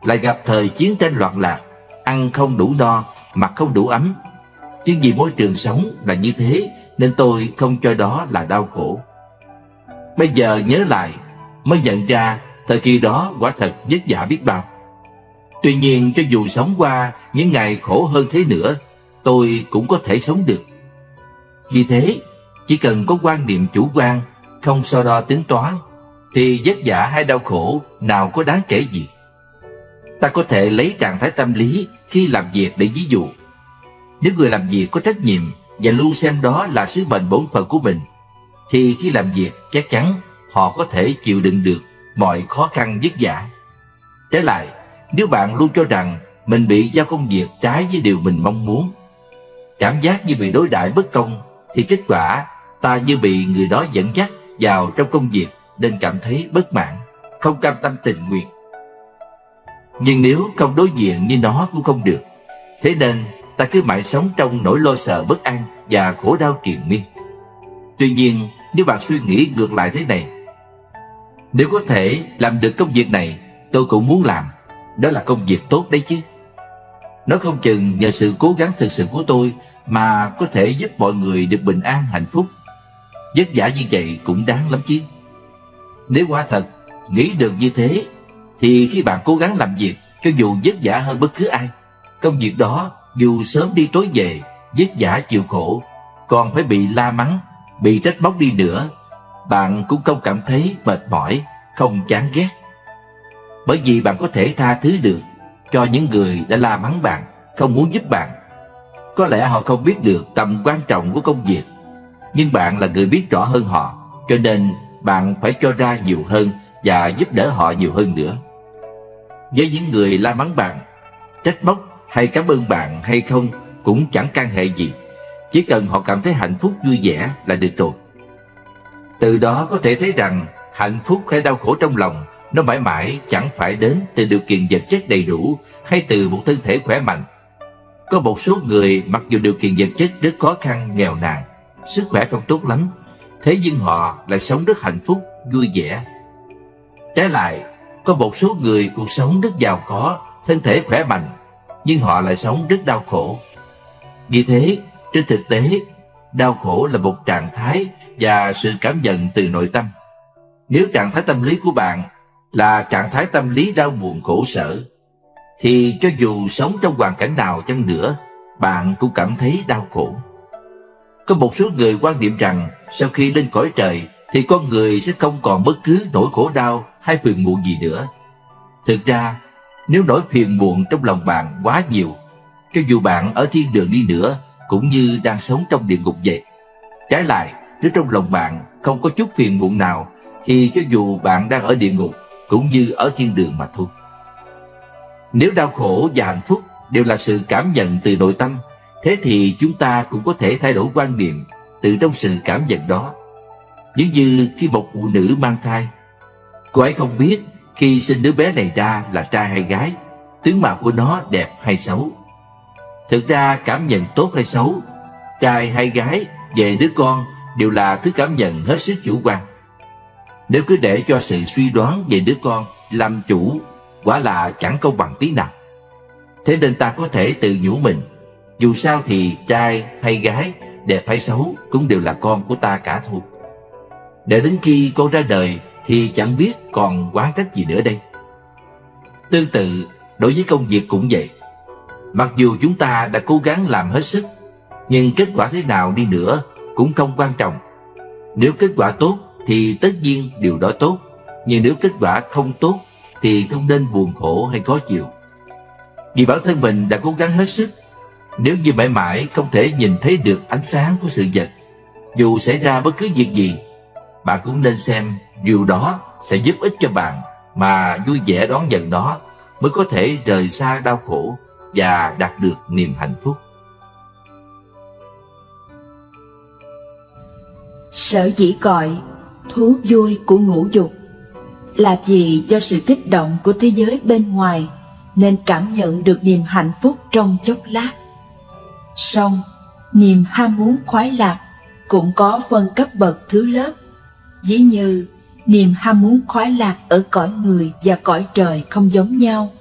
lại gặp thời chiến tranh loạn lạc, ăn không đủ no, mặc không đủ ấm. Nhưng vì môi trường sống là như thế, nên tôi không cho đó là đau khổ. Bây giờ nhớ lại, mới nhận ra thời kỳ đó quả thật vất vả biết bao. Tuy nhiên cho dù sống qua những ngày khổ hơn thế nữa, tôi cũng có thể sống được. Vì thế, chỉ cần có quan niệm chủ quan, không so đo tính toán, thì vất vả hay đau khổ nào có đáng kể gì. Ta có thể lấy trạng thái tâm lý khi làm việc để ví dụ. Nếu người làm việc có trách nhiệm và luôn xem đó là sứ mệnh bổn phận của mình, thì khi làm việc chắc chắn họ có thể chịu đựng được mọi khó khăn vất vả. Trái lại, nếu bạn luôn cho rằng mình bị giao công việc trái với điều mình mong muốn, cảm giác như bị đối đãi bất công, thì kết quả ta như bị người đó dẫn dắt vào trong công việc nên cảm thấy bất mãn, không cam tâm tình nguyện. Nhưng nếu không đối diện như nó cũng không được. Thế nên ta cứ mãi sống trong nỗi lo sợ bất an và khổ đau triền miên. Tuy nhiên, nếu bạn suy nghĩ ngược lại thế này: nếu có thể làm được công việc này, tôi cũng muốn làm. Đó là công việc tốt đấy chứ. Nó không chừng nhờ sự cố gắng thực sự của tôi mà có thể giúp mọi người được bình an hạnh phúc. Vất vả như vậy cũng đáng lắm chứ. Nếu quả thật nghĩ được như thế, thì khi bạn cố gắng làm việc, cho dù vất vả hơn bất cứ ai, công việc đó dù sớm đi tối về, vất vả chịu khổ, còn phải bị la mắng, bị trách móc đi nữa, bạn cũng không cảm thấy mệt mỏi, không chán ghét. Bởi vì bạn có thể tha thứ được cho những người đã la mắng bạn, không muốn giúp bạn. Có lẽ họ không biết được tầm quan trọng của công việc, nhưng bạn là người biết rõ hơn họ, cho nên bạn phải cho ra nhiều hơn và giúp đỡ họ nhiều hơn nữa. Với những người la mắng bạn, trách móc hay cảm ơn bạn hay không cũng chẳng can hệ gì. Chỉ cần họ cảm thấy hạnh phúc vui vẻ là được rồi. Từ đó có thể thấy rằng hạnh phúc hay đau khổ trong lòng nó mãi mãi chẳng phải đến từ điều kiện vật chất đầy đủ hay từ một thân thể khỏe mạnh. Có một số người mặc dù điều kiện vật chất rất khó khăn, nghèo nàn, sức khỏe không tốt lắm, thế nhưng họ lại sống rất hạnh phúc, vui vẻ. Trái lại, có một số người cuộc sống rất giàu có, thân thể khỏe mạnh, nhưng họ lại sống rất đau khổ. Vì thế, trên thực tế, đau khổ là một trạng thái và sự cảm nhận từ nội tâm. Nếu trạng thái tâm lý của bạn là trạng thái tâm lý đau buồn khổ sở, thì cho dù sống trong hoàn cảnh nào chăng nữa, bạn cũng cảm thấy đau khổ. Có một số người quan niệm rằng sau khi lên cõi trời thì con người sẽ không còn bất cứ nỗi khổ đau hay phiền muộn gì nữa. Thực ra, nếu nỗi phiền muộn trong lòng bạn quá nhiều, cho dù bạn ở thiên đường đi nữa cũng như đang sống trong địa ngục vậy. Trái lại, nếu trong lòng bạn không có chút phiền muộn nào, thì cho dù bạn đang ở địa ngục cũng như ở thiên đường mà thôi. Nếu đau khổ và hạnh phúc đều là sự cảm nhận từ nội tâm, thế thì chúng ta cũng có thể thay đổi quan niệm từ trong sự cảm nhận đó. Giống như khi một phụ nữ mang thai, cô ấy không biết khi sinh đứa bé này ra là trai hay gái, tướng mạo của nó đẹp hay xấu. Thực ra cảm nhận tốt hay xấu, trai hay gái về đứa con đều là thứ cảm nhận hết sức chủ quan. Nếu cứ để cho sự suy đoán về đứa con làm chủ, quả là chẳng công bằng tí nào. Thế nên ta có thể tự nhủ mình, dù sao thì trai hay gái, đẹp hay xấu cũng đều là con của ta cả thôi. Để đến khi con ra đời thì chẳng biết còn oán trách gì nữa đây. Tương tự, đối với công việc cũng vậy. Mặc dù chúng ta đã cố gắng làm hết sức, nhưng kết quả thế nào đi nữa cũng không quan trọng. Nếu kết quả tốt thì tất nhiên điều đó tốt, nhưng nếu kết quả không tốt thì không nên buồn khổ hay khó chịu. Vì bản thân mình đã cố gắng hết sức. Nếu như mãi mãi không thể nhìn thấy được ánh sáng của sự vật, dù xảy ra bất cứ việc gì, bạn cũng nên xem điều đó sẽ giúp ích cho bạn, mà vui vẻ đón nhận nó mới có thể rời xa đau khổ và đạt được niềm hạnh phúc. Sở dĩ gọi thú vui của ngũ dục là vì do sự kích động của thế giới bên ngoài nên cảm nhận được niềm hạnh phúc trong chốc lát. Song niềm ham muốn khoái lạc cũng có phân cấp bậc thứ lớp. Ví như niềm ham muốn khoái lạc ở cõi người và cõi trời không giống nhau.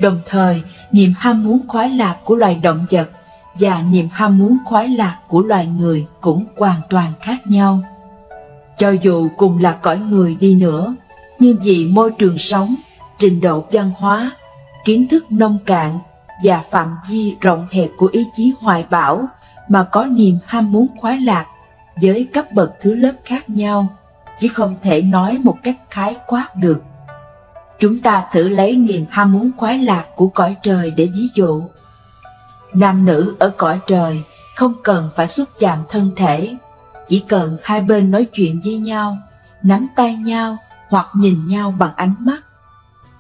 Đồng thời, niềm ham muốn khoái lạc của loài động vật và niềm ham muốn khoái lạc của loài người cũng hoàn toàn khác nhau. Cho dù cùng là cõi người đi nữa, nhưng vì môi trường sống, trình độ văn hóa, kiến thức nông cạn và phạm vi rộng hẹp của ý chí hoài bão mà có niềm ham muốn khoái lạc với cấp bậc thứ lớp khác nhau, chứ không thể nói một cách khái quát được. Chúng ta thử lấy niềm ham muốn khoái lạc của cõi trời để ví dụ. Nam nữ ở cõi trời không cần phải xúc chạm thân thể, chỉ cần hai bên nói chuyện với nhau, nắm tay nhau hoặc nhìn nhau bằng ánh mắt.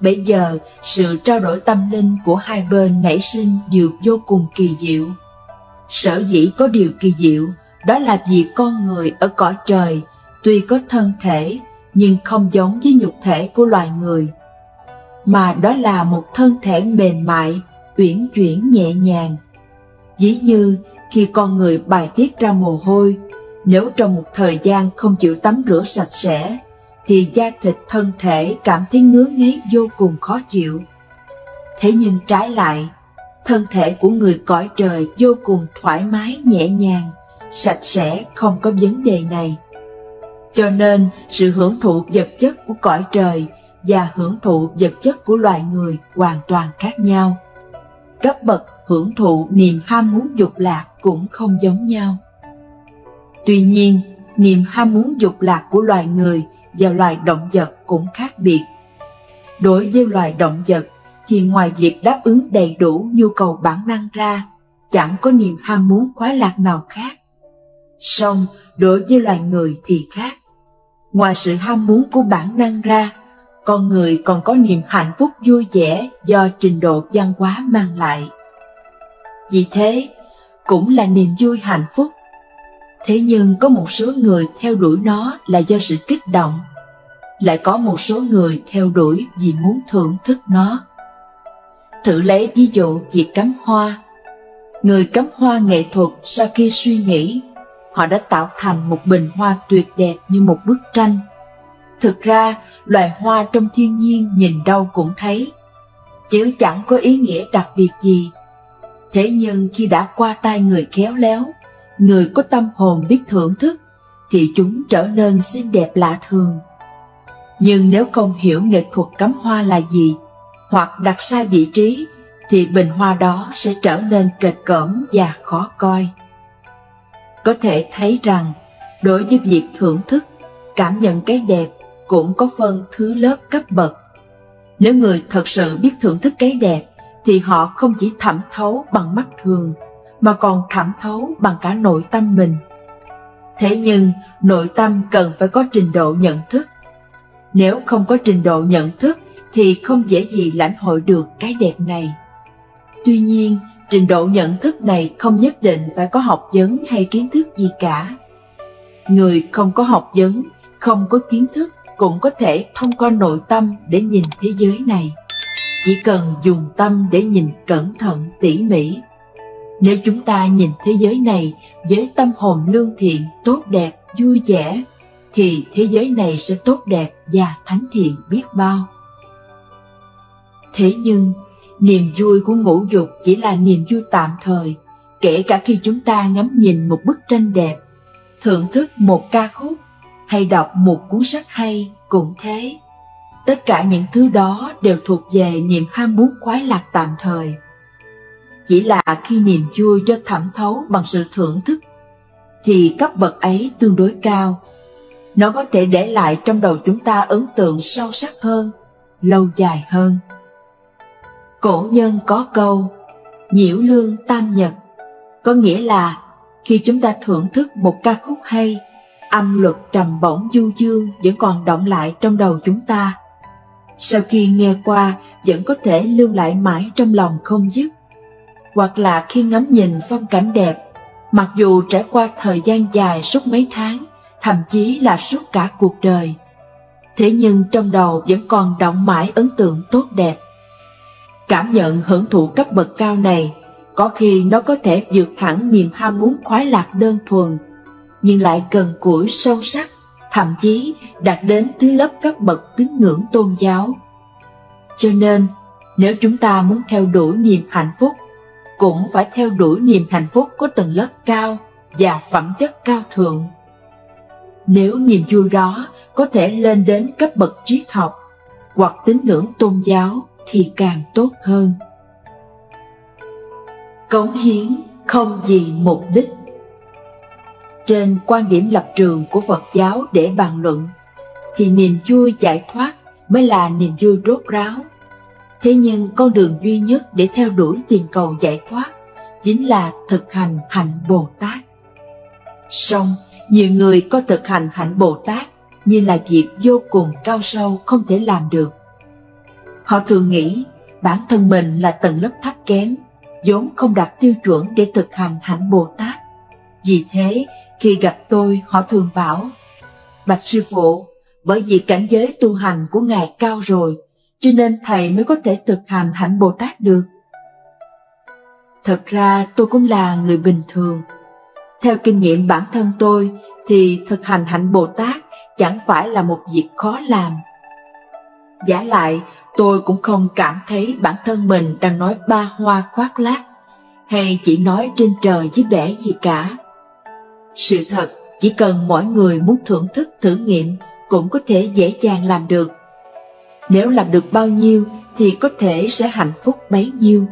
Bây giờ, sự trao đổi tâm linh của hai bên nảy sinh điều vô cùng kỳ diệu. Sở dĩ có điều kỳ diệu, đó là vì con người ở cõi trời tuy có thân thể nhưng không giống với nhục thể của loài người, mà đó là một thân thể mềm mại, uyển chuyển nhẹ nhàng. Ví như khi con người bài tiết ra mồ hôi, nếu trong một thời gian không chịu tắm rửa sạch sẽ, thì da thịt thân thể cảm thấy ngứa ngáy vô cùng khó chịu. Thế nhưng trái lại, thân thể của người cõi trời vô cùng thoải mái nhẹ nhàng, sạch sẽ, không có vấn đề này. Cho nên sự hưởng thụ vật chất của cõi trời và hưởng thụ vật chất của loài người hoàn toàn khác nhau. Cấp bậc hưởng thụ niềm ham muốn dục lạc cũng không giống nhau. Tuy nhiên, niềm ham muốn dục lạc của loài người và loài động vật cũng khác biệt. Đối với loài động vật thì ngoài việc đáp ứng đầy đủ nhu cầu bản năng ra, chẳng có niềm ham muốn khoái lạc nào khác. Song đối với loài người thì khác. Ngoài sự ham muốn của bản năng ra, con người còn có niềm hạnh phúc vui vẻ do trình độ văn hóa mang lại. Vì thế, cũng là niềm vui hạnh phúc. Thế nhưng có một số người theo đuổi nó là do sự kích động, lại có một số người theo đuổi vì muốn thưởng thức nó. Thử lấy ví dụ việc cắm hoa. Người cắm hoa nghệ thuật sau khi suy nghĩ, họ đã tạo thành một bình hoa tuyệt đẹp như một bức tranh. Thực ra, loài hoa trong thiên nhiên nhìn đâu cũng thấy, chứ chẳng có ý nghĩa đặc biệt gì. Thế nhưng khi đã qua tay người khéo léo, người có tâm hồn biết thưởng thức, thì chúng trở nên xinh đẹp lạ thường. Nhưng nếu không hiểu nghệ thuật cắm hoa là gì, hoặc đặt sai vị trí, thì bình hoa đó sẽ trở nên kệch cỡm và khó coi. Có thể thấy rằng, đối với việc thưởng thức, cảm nhận cái đẹp cũng có phân thứ lớp cấp bậc. Nếu người thật sự biết thưởng thức cái đẹp, thì họ không chỉ thẩm thấu bằng mắt thường, mà còn thẩm thấu bằng cả nội tâm mình. Thế nhưng, nội tâm cần phải có trình độ nhận thức. Nếu không có trình độ nhận thức, thì không dễ gì lãnh hội được cái đẹp này. Tuy nhiên, trình độ nhận thức này không nhất định phải có học vấn hay kiến thức gì cả. Người không có học vấn, không có kiến thức cũng có thể thông qua nội tâm để nhìn thế giới này. Chỉ cần dùng tâm để nhìn cẩn thận, tỉ mỉ. Nếu chúng ta nhìn thế giới này với tâm hồn lương thiện, tốt đẹp, vui vẻ, thì thế giới này sẽ tốt đẹp và thánh thiện biết bao. Thế nhưng, niềm vui của ngũ dục chỉ là niềm vui tạm thời, kể cả khi chúng ta ngắm nhìn một bức tranh đẹp, thưởng thức một ca khúc, hay đọc một cuốn sách hay cũng thế. Tất cả những thứ đó đều thuộc về niềm ham muốn khoái lạc tạm thời. Chỉ là khi niềm vui do thẩm thấu bằng sự thưởng thức, thì cấp bậc ấy tương đối cao. Nó có thể để lại trong đầu chúng ta ấn tượng sâu sắc hơn, lâu dài hơn. Cổ nhân có câu, nhiễu lương tam nhật, có nghĩa là khi chúng ta thưởng thức một ca khúc hay, âm luật trầm bổng du dương vẫn còn đọng lại trong đầu chúng ta. Sau khi nghe qua vẫn có thể lưu lại mãi trong lòng không dứt. Hoặc là khi ngắm nhìn phong cảnh đẹp, mặc dù trải qua thời gian dài suốt mấy tháng, thậm chí là suốt cả cuộc đời, thế nhưng trong đầu vẫn còn đọng mãi ấn tượng tốt đẹp. Cảm nhận hưởng thụ cấp bậc cao này, có khi nó có thể vượt hẳn niềm ham muốn khoái lạc đơn thuần, nhưng lại gần gũi sâu sắc, thậm chí đạt đến thứ lớp cấp bậc tín ngưỡng tôn giáo. Cho nên, nếu chúng ta muốn theo đuổi niềm hạnh phúc, cũng phải theo đuổi niềm hạnh phúc có tầng lớp cao và phẩm chất cao thượng. Nếu niềm vui đó có thể lên đến cấp bậc triết học hoặc tín ngưỡng tôn giáo thì càng tốt hơn. Cống hiến không vì mục đích. Trên quan điểm lập trường của Phật giáo để bàn luận, thì niềm vui giải thoát mới là niềm vui rốt ráo. Thế nhưng con đường duy nhất để theo đuổi tìm cầu giải thoát chính là thực hành hạnh Bồ Tát. Song nhiều người coi thực hành hạnh Bồ Tát như là việc vô cùng cao sâu không thể làm được. Họ thường nghĩ bản thân mình là tầng lớp thấp kém, vốn không đạt tiêu chuẩn để thực hành hạnh Bồ Tát. Vì thế, khi gặp tôi, họ thường bảo: bạch sư phụ, bởi vì cảnh giới tu hành của ngài cao rồi, cho nên thầy mới có thể thực hành hạnh Bồ Tát được. Thật ra tôi cũng là người bình thường. Theo kinh nghiệm bản thân tôi thì thực hành hạnh Bồ Tát chẳng phải là một việc khó làm. Vả lại, tôi cũng không cảm thấy bản thân mình đang nói ba hoa khoác lác, hay chỉ nói trên trời dưới bể gì cả. Sự thật, chỉ cần mỗi người muốn thưởng thức thử nghiệm cũng có thể dễ dàng làm được. Nếu làm được bao nhiêu thì có thể sẽ hạnh phúc bấy nhiêu.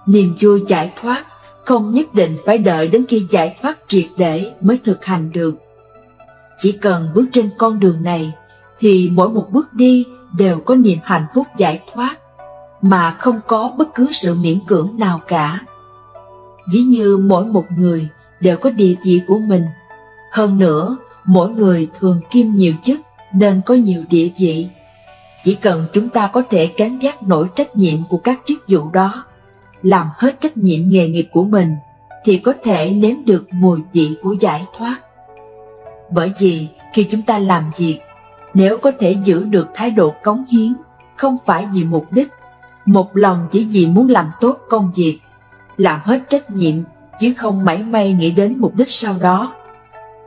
Niềm vui giải thoát không nhất định phải đợi đến khi giải thoát triệt để mới thực hành được. Chỉ cần bước trên con đường này thì mỗi một bước đi đều có niềm hạnh phúc giải thoát, mà không có bất cứ sự miễn cưỡng nào cả. Ví như mỗi một người đều có địa vị của mình. Hơn nữa, mỗi người thường kiêm nhiều chức nên có nhiều địa vị. Chỉ cần chúng ta có thể gánh vác nổi trách nhiệm của các chức vụ đó, làm hết trách nhiệm nghề nghiệp của mình, thì có thể nếm được mùi vị của giải thoát. Bởi vì khi chúng ta làm việc, nếu có thể giữ được thái độ cống hiến, không phải vì mục đích, một lòng chỉ vì muốn làm tốt công việc, làm hết trách nhiệm chứ không mảy may nghĩ đến mục đích sau đó,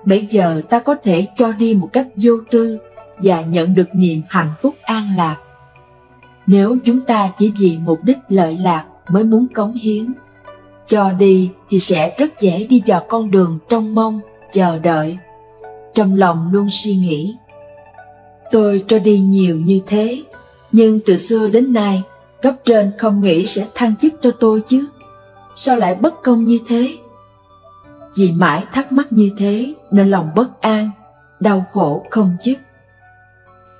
bây giờ ta có thể cho đi một cách vô tư và nhận được niềm hạnh phúc an lạc. Nếu chúng ta chỉ vì mục đích lợi lạc mới muốn cống hiến, cho đi thì sẽ rất dễ đi vào con đường trông mong, chờ đợi. Trong lòng luôn suy nghĩ: tôi cho đi nhiều như thế, nhưng từ xưa đến nay cấp trên không nghĩ sẽ thăng chức cho tôi chứ, sao lại bất công như thế? Vì mãi thắc mắc như thế nên lòng bất an, đau khổ không dứt.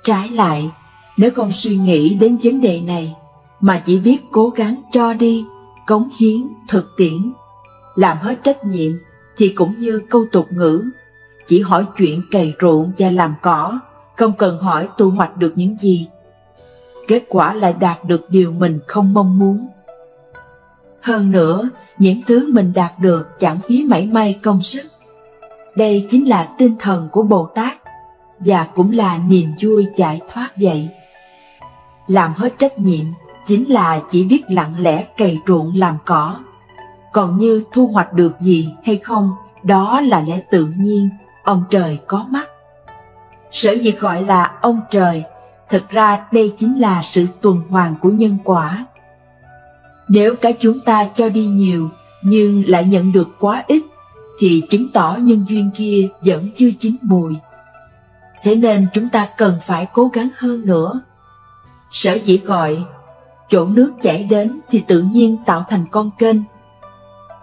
Trái lại, nếu không suy nghĩ đến vấn đề này mà chỉ biết cố gắng cho đi, cống hiến, thực tiễn, làm hết trách nhiệm, thì cũng như câu tục ngữ: chỉ hỏi chuyện cày ruộng và làm cỏ, không cần hỏi thu hoạch được những gì. Kết quả lại đạt được điều mình không mong muốn. Hơn nữa, những thứ mình đạt được chẳng phí mảy may công sức. Đây chính là tinh thần của Bồ Tát, và cũng là niềm vui giải thoát vậy. Làm hết trách nhiệm chính là chỉ biết lặng lẽ cày ruộng làm cỏ. Còn như thu hoạch được gì hay không, đó là lẽ tự nhiên, ông trời có mắt. Sở dĩ gọi là ông trời, thực ra đây chính là sự tuần hoàn của nhân quả. Nếu cả chúng ta cho đi nhiều nhưng lại nhận được quá ít, thì chứng tỏ nhân duyên kia vẫn chưa chín mùi. Thế nên chúng ta cần phải cố gắng hơn nữa. Sở dĩ gọi chỗ nước chảy đến thì tự nhiên tạo thành con kênh.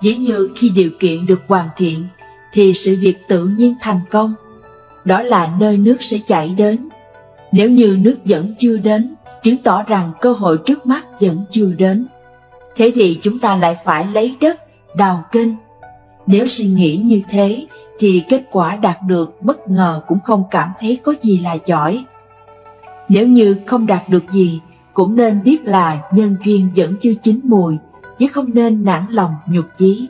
Dĩ như khi điều kiện được hoàn thiện thì sự việc tự nhiên thành công. Đó là nơi nước sẽ chảy đến. Nếu như nước vẫn chưa đến, chứng tỏ rằng cơ hội trước mắt vẫn chưa đến. Thế thì chúng ta lại phải lấy đất, đào kênh. Nếu suy nghĩ như thế, thì kết quả đạt được bất ngờ cũng không cảm thấy có gì là giỏi. Nếu như không đạt được gì, cũng nên biết là nhân duyên vẫn chưa chín mùi, chứ không nên nản lòng nhụt chí.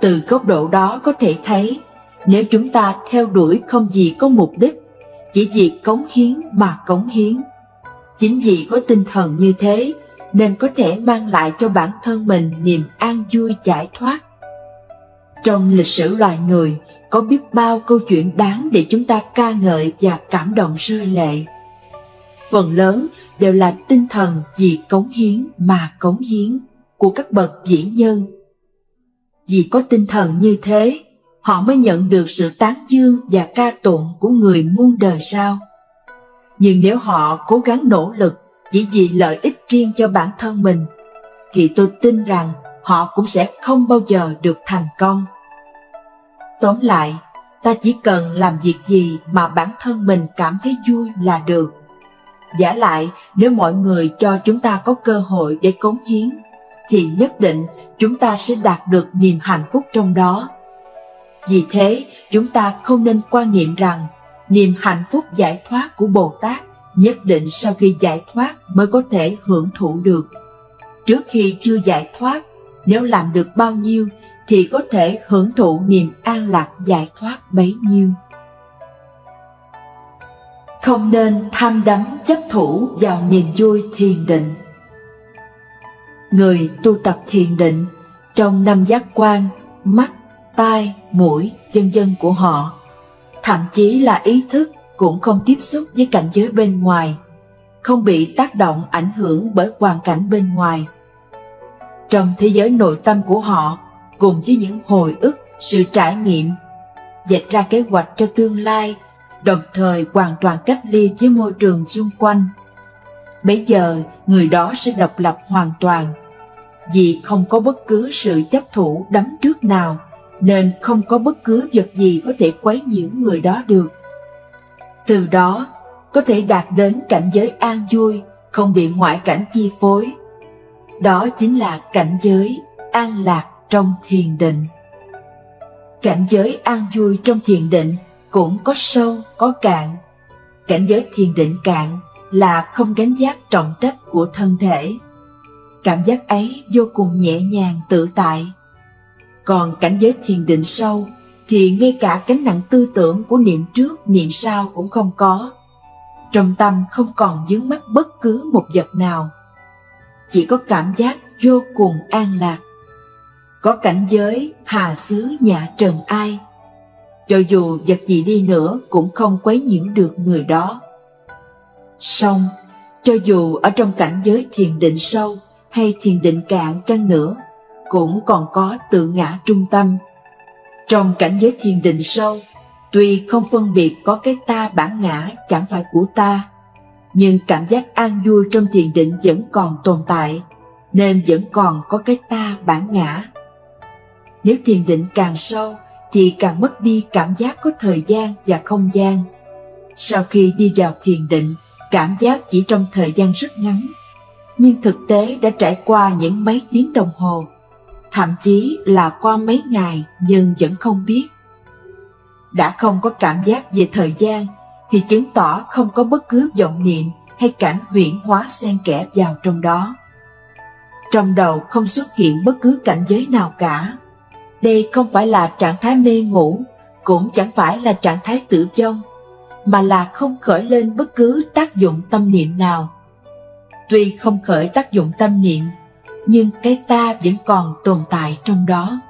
Từ góc độ đó có thể thấy, nếu chúng ta theo đuổi không gì có mục đích, chỉ vì cống hiến mà cống hiến, chính vì có tinh thần như thế nên có thể mang lại cho bản thân mình niềm an vui giải thoát. Trong lịch sử loài người có biết bao câu chuyện đáng để chúng ta ca ngợi và cảm động rơi lệ. Phần lớn đều là tinh thần vì cống hiến mà cống hiến của các bậc vĩ nhân. Vì có tinh thần như thế, họ mới nhận được sự tán dương và ca tụng của người muôn đời sau. Nhưng nếu họ cố gắng nỗ lực chỉ vì lợi ích riêng cho bản thân mình, thì tôi tin rằng họ cũng sẽ không bao giờ được thành công. Tóm lại, ta chỉ cần làm việc gì mà bản thân mình cảm thấy vui là được. Vả lại, nếu mọi người cho chúng ta có cơ hội để cống hiến, thì nhất định chúng ta sẽ đạt được niềm hạnh phúc trong đó. Vì thế, chúng ta không nên quan niệm rằng niềm hạnh phúc giải thoát của Bồ Tát nhất định sau khi giải thoát mới có thể hưởng thụ được. Trước khi chưa giải thoát, nếu làm được bao nhiêu thì có thể hưởng thụ niềm an lạc giải thoát bấy nhiêu. Không nên tham đắm chấp thủ vào niềm vui thiền định. Người tu tập thiền định, trong 5 giác quan, mắt, tai, mũi, vân vân của họ, thậm chí là ý thức cũng không tiếp xúc với cảnh giới bên ngoài, không bị tác động ảnh hưởng bởi hoàn cảnh bên ngoài. Trong thế giới nội tâm của họ, cùng với những hồi ức, sự trải nghiệm, vạch ra kế hoạch cho tương lai, đồng thời hoàn toàn cách ly với môi trường xung quanh. Bấy giờ, người đó sẽ độc lập hoàn toàn, vì không có bất cứ sự chấp thủ đắm trước nào, nên không có bất cứ vật gì có thể quấy nhiễu người đó được. Từ đó, có thể đạt đến cảnh giới an vui, không bị ngoại cảnh chi phối. Đó chính là cảnh giới an lạc trong thiền định. Cảnh giới an vui trong thiền định cũng có sâu, có cạn. Cảnh giới thiền định cạn là không gánh vác trọng trách của thân thể. Cảm giác ấy vô cùng nhẹ nhàng tự tại. Còn cảnh giới thiền định sâu thì ngay cả gánh nặng tư tưởng của niệm trước, niệm sau cũng không có. Trong tâm không còn vướng mắc bất cứ một vật nào. Chỉ có cảm giác vô cùng an lạc. Có cảnh giới hà xứ nhạ trần ai. Cho dù vật gì đi nữa cũng không quấy nhiễu được người đó. Song, cho dù ở trong cảnh giới thiền định sâu hay thiền định cạn chăng nữa, cũng còn có tự ngã trung tâm. Trong cảnh giới thiền định sâu, tuy không phân biệt có cái ta bản ngã chẳng phải của ta, nhưng cảm giác an vui trong thiền định vẫn còn tồn tại, nên vẫn còn có cái ta bản ngã. Nếu thiền định càng sâu thì càng mất đi cảm giác có thời gian và không gian. Sau khi đi vào thiền định, cảm giác chỉ trong thời gian rất ngắn, nhưng thực tế đã trải qua những mấy tiếng đồng hồ, thậm chí là qua mấy ngày nhưng vẫn không biết. Đã không có cảm giác về thời gian thì chứng tỏ không có bất cứ vọng niệm hay cảnh huyễn hóa xen kẽ vào trong đó. Trong đầu không xuất hiện bất cứ cảnh giới nào cả. Đây không phải là trạng thái mê ngủ, cũng chẳng phải là trạng thái tử vong, mà là không khởi lên bất cứ tác dụng tâm niệm nào. Tuy không khởi tác dụng tâm niệm, nhưng cái ta vẫn còn tồn tại trong đó.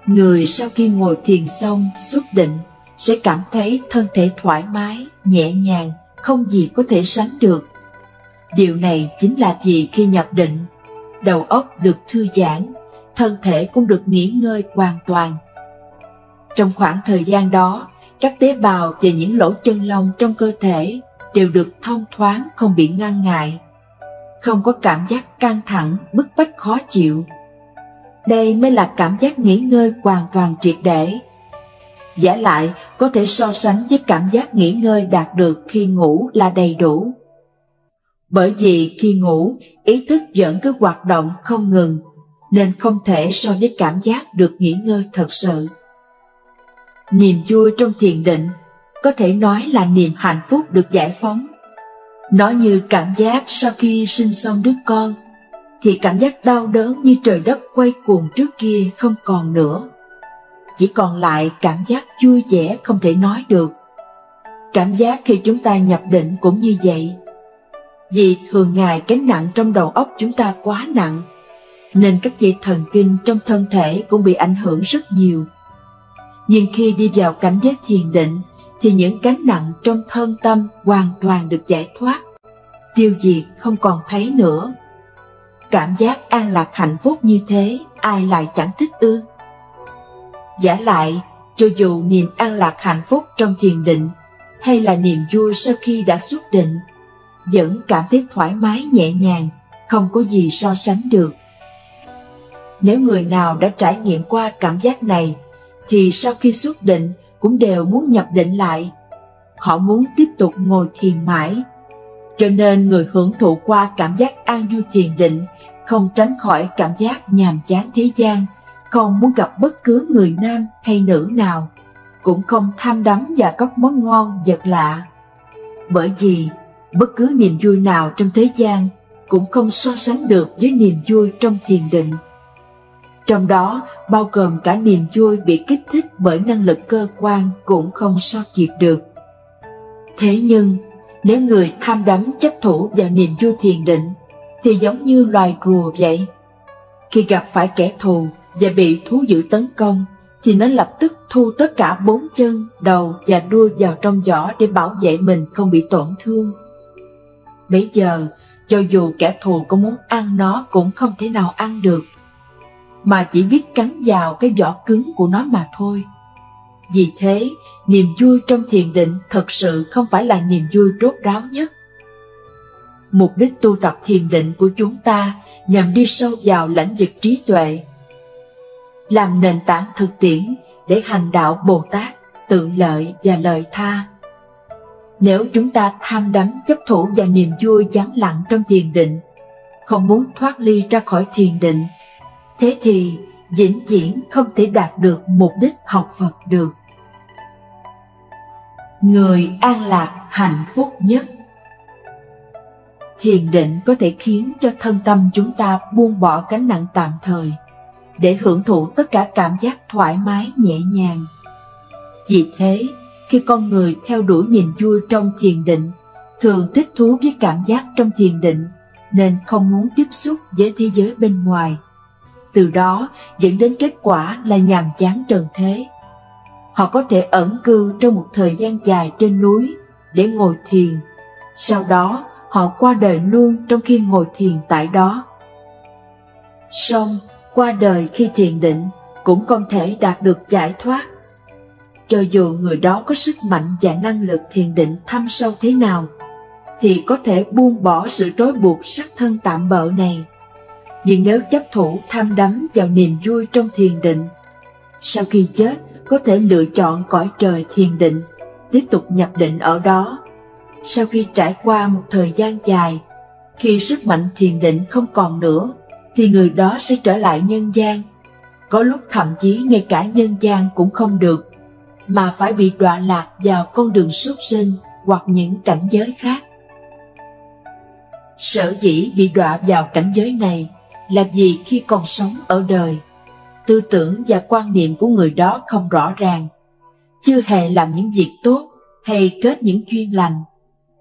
Người sau khi ngồi thiền xong xuất định sẽ cảm thấy thân thể thoải mái, nhẹ nhàng, không gì có thể sánh được. Điều này chính là vì khi nhập định, đầu óc được thư giãn, thân thể cũng được nghỉ ngơi hoàn toàn. Trong khoảng thời gian đó, các tế bào và những lỗ chân lông trong cơ thể đều được thông thoáng, không bị ngăn ngại, không có cảm giác căng thẳng, bức bách khó chịu. Đây mới là cảm giác nghỉ ngơi hoàn toàn triệt để. Vả lại, có thể so sánh với cảm giác nghỉ ngơi đạt được khi ngủ là đầy đủ. Bởi vì khi ngủ, ý thức vẫn cứ hoạt động không ngừng, nên không thể so với cảm giác được nghỉ ngơi thật sự. Niềm vui trong thiền định có thể nói là niềm hạnh phúc được giải phóng. Nó như cảm giác sau khi sinh xong đứa con, thì cảm giác đau đớn như trời đất quay cuồng trước kia không còn nữa. Chỉ còn lại cảm giác vui vẻ không thể nói được. Cảm giác khi chúng ta nhập định cũng như vậy. Vì thường ngày gánh nặng trong đầu óc chúng ta quá nặng, nên các dây thần kinh trong thân thể cũng bị ảnh hưởng rất nhiều. Nhưng khi đi vào cảnh giới thiền định, thì những gánh nặng trong thân tâm hoàn toàn được giải thoát, tiêu diệt không còn thấy nữa. Cảm giác an lạc hạnh phúc như thế, ai lại chẳng thích ư? Vả lại, cho dù niềm an lạc hạnh phúc trong thiền định hay là niềm vui sau khi đã xuất định, vẫn cảm thấy thoải mái nhẹ nhàng, không có gì so sánh được. Nếu người nào đã trải nghiệm qua cảm giác này, thì sau khi xuất định cũng đều muốn nhập định lại. Họ muốn tiếp tục ngồi thiền mãi. Cho nên người hưởng thụ qua cảm giác an vui thiền định không tránh khỏi cảm giác nhàm chán thế gian, không muốn gặp bất cứ người nam hay nữ nào, cũng không tham đắm vào các món ngon vật lạ. Bởi vì bất cứ niềm vui nào trong thế gian cũng không so sánh được với niềm vui trong thiền định. Trong đó bao gồm cả niềm vui bị kích thích bởi năng lực cơ quan cũng không so kịp được. Thế nhưng, nếu người tham đắm chấp thủ vào niềm vui thiền định, thì giống như loài rùa vậy. Khi gặp phải kẻ thù và bị thú dữ tấn công, thì nó lập tức thu tất cả 4 chân, đầu và đuôi vào trong giỏ để bảo vệ mình không bị tổn thương. Bây giờ, cho dù kẻ thù có muốn ăn nó cũng không thể nào ăn được, mà chỉ biết cắn vào cái vỏ cứng của nó mà thôi. Vì thế, niềm vui trong thiền định thật sự không phải là niềm vui rốt ráo nhất. Mục đích tu tập thiền định của chúng ta nhằm đi sâu vào lãnh vực trí tuệ, làm nền tảng thực tiễn để hành đạo Bồ Tát, tự lợi và lợi tha. Nếu chúng ta tham đắm chấp thủ vào niềm vui vắng lặng trong thiền định, không muốn thoát ly ra khỏi thiền định, thế thì vĩnh viễn không thể đạt được mục đích học Phật được. Người an lạc hạnh phúc nhất. Thiền định có thể khiến cho thân tâm chúng ta buông bỏ gánh nặng tạm thời, để hưởng thụ tất cả cảm giác thoải mái nhẹ nhàng. Vì thế, khi con người theo đuổi niềm vui trong thiền định, thường thích thú với cảm giác trong thiền định, nên không muốn tiếp xúc với thế giới bên ngoài. Từ đó dẫn đến kết quả là nhàm chán trần thế. Họ có thể ẩn cư trong một thời gian dài trên núi để ngồi thiền, sau đó họ qua đời luôn trong khi ngồi thiền tại đó. Song qua đời khi thiền định cũng không thể đạt được giải thoát. Cho dù người đó có sức mạnh và năng lực thiền định thâm sâu thế nào, thì có thể buông bỏ sự trói buộc xác thân tạm bợ này. Nhưng nếu chấp thủ tham đắm vào niềm vui trong thiền định, sau khi chết có thể lựa chọn cõi trời thiền định, tiếp tục nhập định ở đó. Sau khi trải qua một thời gian dài, khi sức mạnh thiền định không còn nữa, thì người đó sẽ trở lại nhân gian. Có lúc thậm chí ngay cả nhân gian cũng không được, mà phải bị đọa lạc vào con đường súc sinh hoặc những cảnh giới khác. Sở dĩ bị đọa vào cảnh giới này là vì khi còn sống ở đời, tư tưởng và quan niệm của người đó không rõ ràng, chưa hề làm những việc tốt hay kết những duyên lành,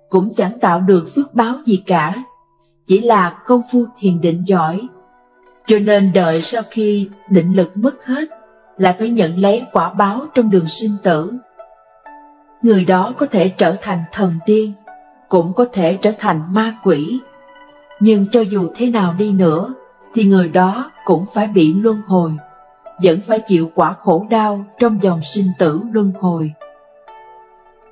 cũng chẳng tạo được phước báo gì cả, chỉ là công phu thiền định giỏi. Cho nên đợi sau khi định lực mất hết, lại phải nhận lấy quả báo trong đường sinh tử. Người đó có thể trở thành thần tiên, cũng có thể trở thành ma quỷ. Nhưng cho dù thế nào đi nữa, thì người đó cũng phải bị luân hồi, vẫn phải chịu quả khổ đau trong dòng sinh tử luân hồi.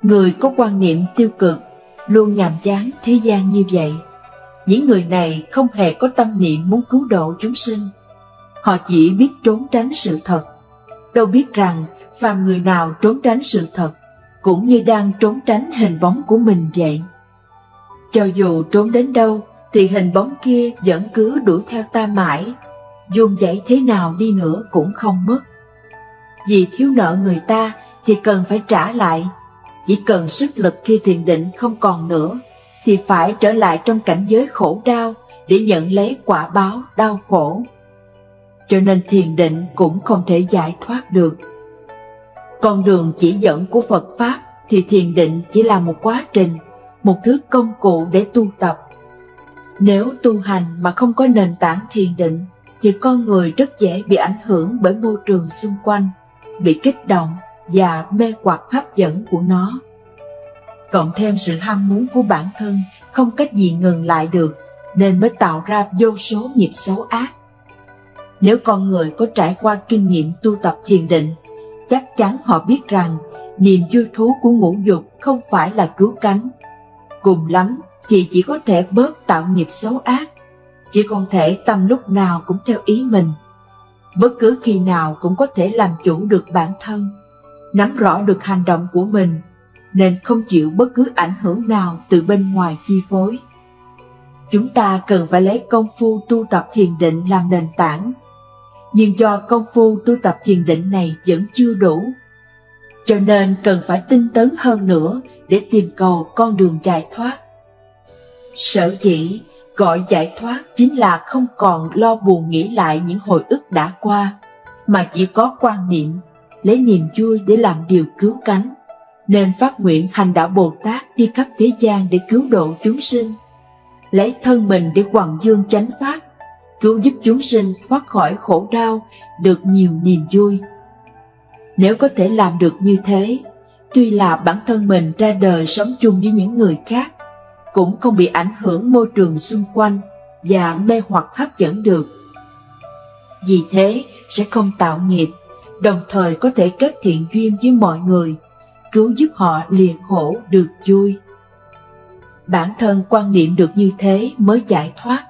Người có quan niệm tiêu cực, luôn nhàm chán thế gian như vậy, những người này không hề có tâm niệm muốn cứu độ chúng sinh. Họ chỉ biết trốn tránh sự thật, đâu biết rằng phàm người nào trốn tránh sự thật cũng như đang trốn tránh hình bóng của mình vậy. Cho dù trốn đến đâu thì hình bóng kia vẫn cứ đuổi theo ta mãi, dồn dãy thế nào đi nữa cũng không mất. Vì thiếu nợ người ta thì cần phải trả lại, chỉ cần sức lực khi thiền định không còn nữa thì phải trở lại trong cảnh giới khổ đau để nhận lấy quả báo đau khổ. Cho nên thiền định cũng không thể giải thoát được. Con đường chỉ dẫn của Phật Pháp thì thiền định chỉ là một quá trình, một thứ công cụ để tu tập. Nếu tu hành mà không có nền tảng thiền định, thì con người rất dễ bị ảnh hưởng bởi môi trường xung quanh, bị kích động và mê hoặc hấp dẫn của nó. Cộng thêm sự ham muốn của bản thân không cách gì ngừng lại được, nên mới tạo ra vô số nghiệp xấu ác. Nếu con người có trải qua kinh nghiệm tu tập thiền định, chắc chắn họ biết rằng niềm vui thú của ngũ dục không phải là cứu cánh. Cùng lắm thì chỉ có thể bớt tạo nghiệp xấu ác, chỉ không thể tâm lúc nào cũng theo ý mình. Bất cứ khi nào cũng có thể làm chủ được bản thân, nắm rõ được hành động của mình, nên không chịu bất cứ ảnh hưởng nào từ bên ngoài chi phối. Chúng ta cần phải lấy công phu tu tập thiền định làm nền tảng, nhưng do công phu tu tập thiền định này vẫn chưa đủ, cho nên cần phải tinh tấn hơn nữa để tìm cầu con đường giải thoát. Sở dĩ gọi giải thoát chính là không còn lo buồn nghĩ lại những hồi ức đã qua, mà chỉ có quan niệm, lấy niềm vui để làm điều cứu cánh, nên phát nguyện hành đạo Bồ Tát đi khắp thế gian để cứu độ chúng sinh, lấy thân mình để hoằng dương chánh pháp, cứu giúp chúng sinh thoát khỏi khổ đau, được nhiều niềm vui. Nếu có thể làm được như thế, tuy là bản thân mình ra đời sống chung với những người khác, cũng không bị ảnh hưởng môi trường xung quanh và mê hoặc hấp dẫn được. Vì thế sẽ không tạo nghiệp, đồng thời có thể kết thiện duyên với mọi người, cứu giúp họ lìa khổ được vui. Bản thân quan niệm được như thế mới giải thoát.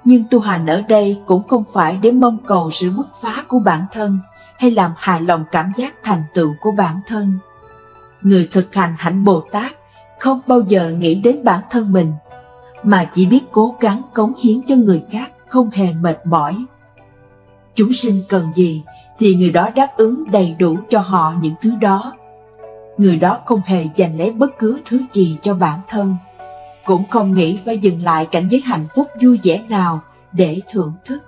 Nhưng tu hành ở đây cũng không phải để mong cầu sự bứt phá của bản thân hay làm hài lòng cảm giác thành tựu của bản thân. Người thực hành hạnh Bồ Tát không bao giờ nghĩ đến bản thân mình, mà chỉ biết cố gắng cống hiến cho người khác không hề mệt mỏi. Chúng sinh cần gì thì người đó đáp ứng đầy đủ cho họ những thứ đó. Người đó không hề giành lấy bất cứ thứ gì cho bản thân, cũng không nghĩ phải dừng lại cảnh giới hạnh phúc vui vẻ nào để thưởng thức.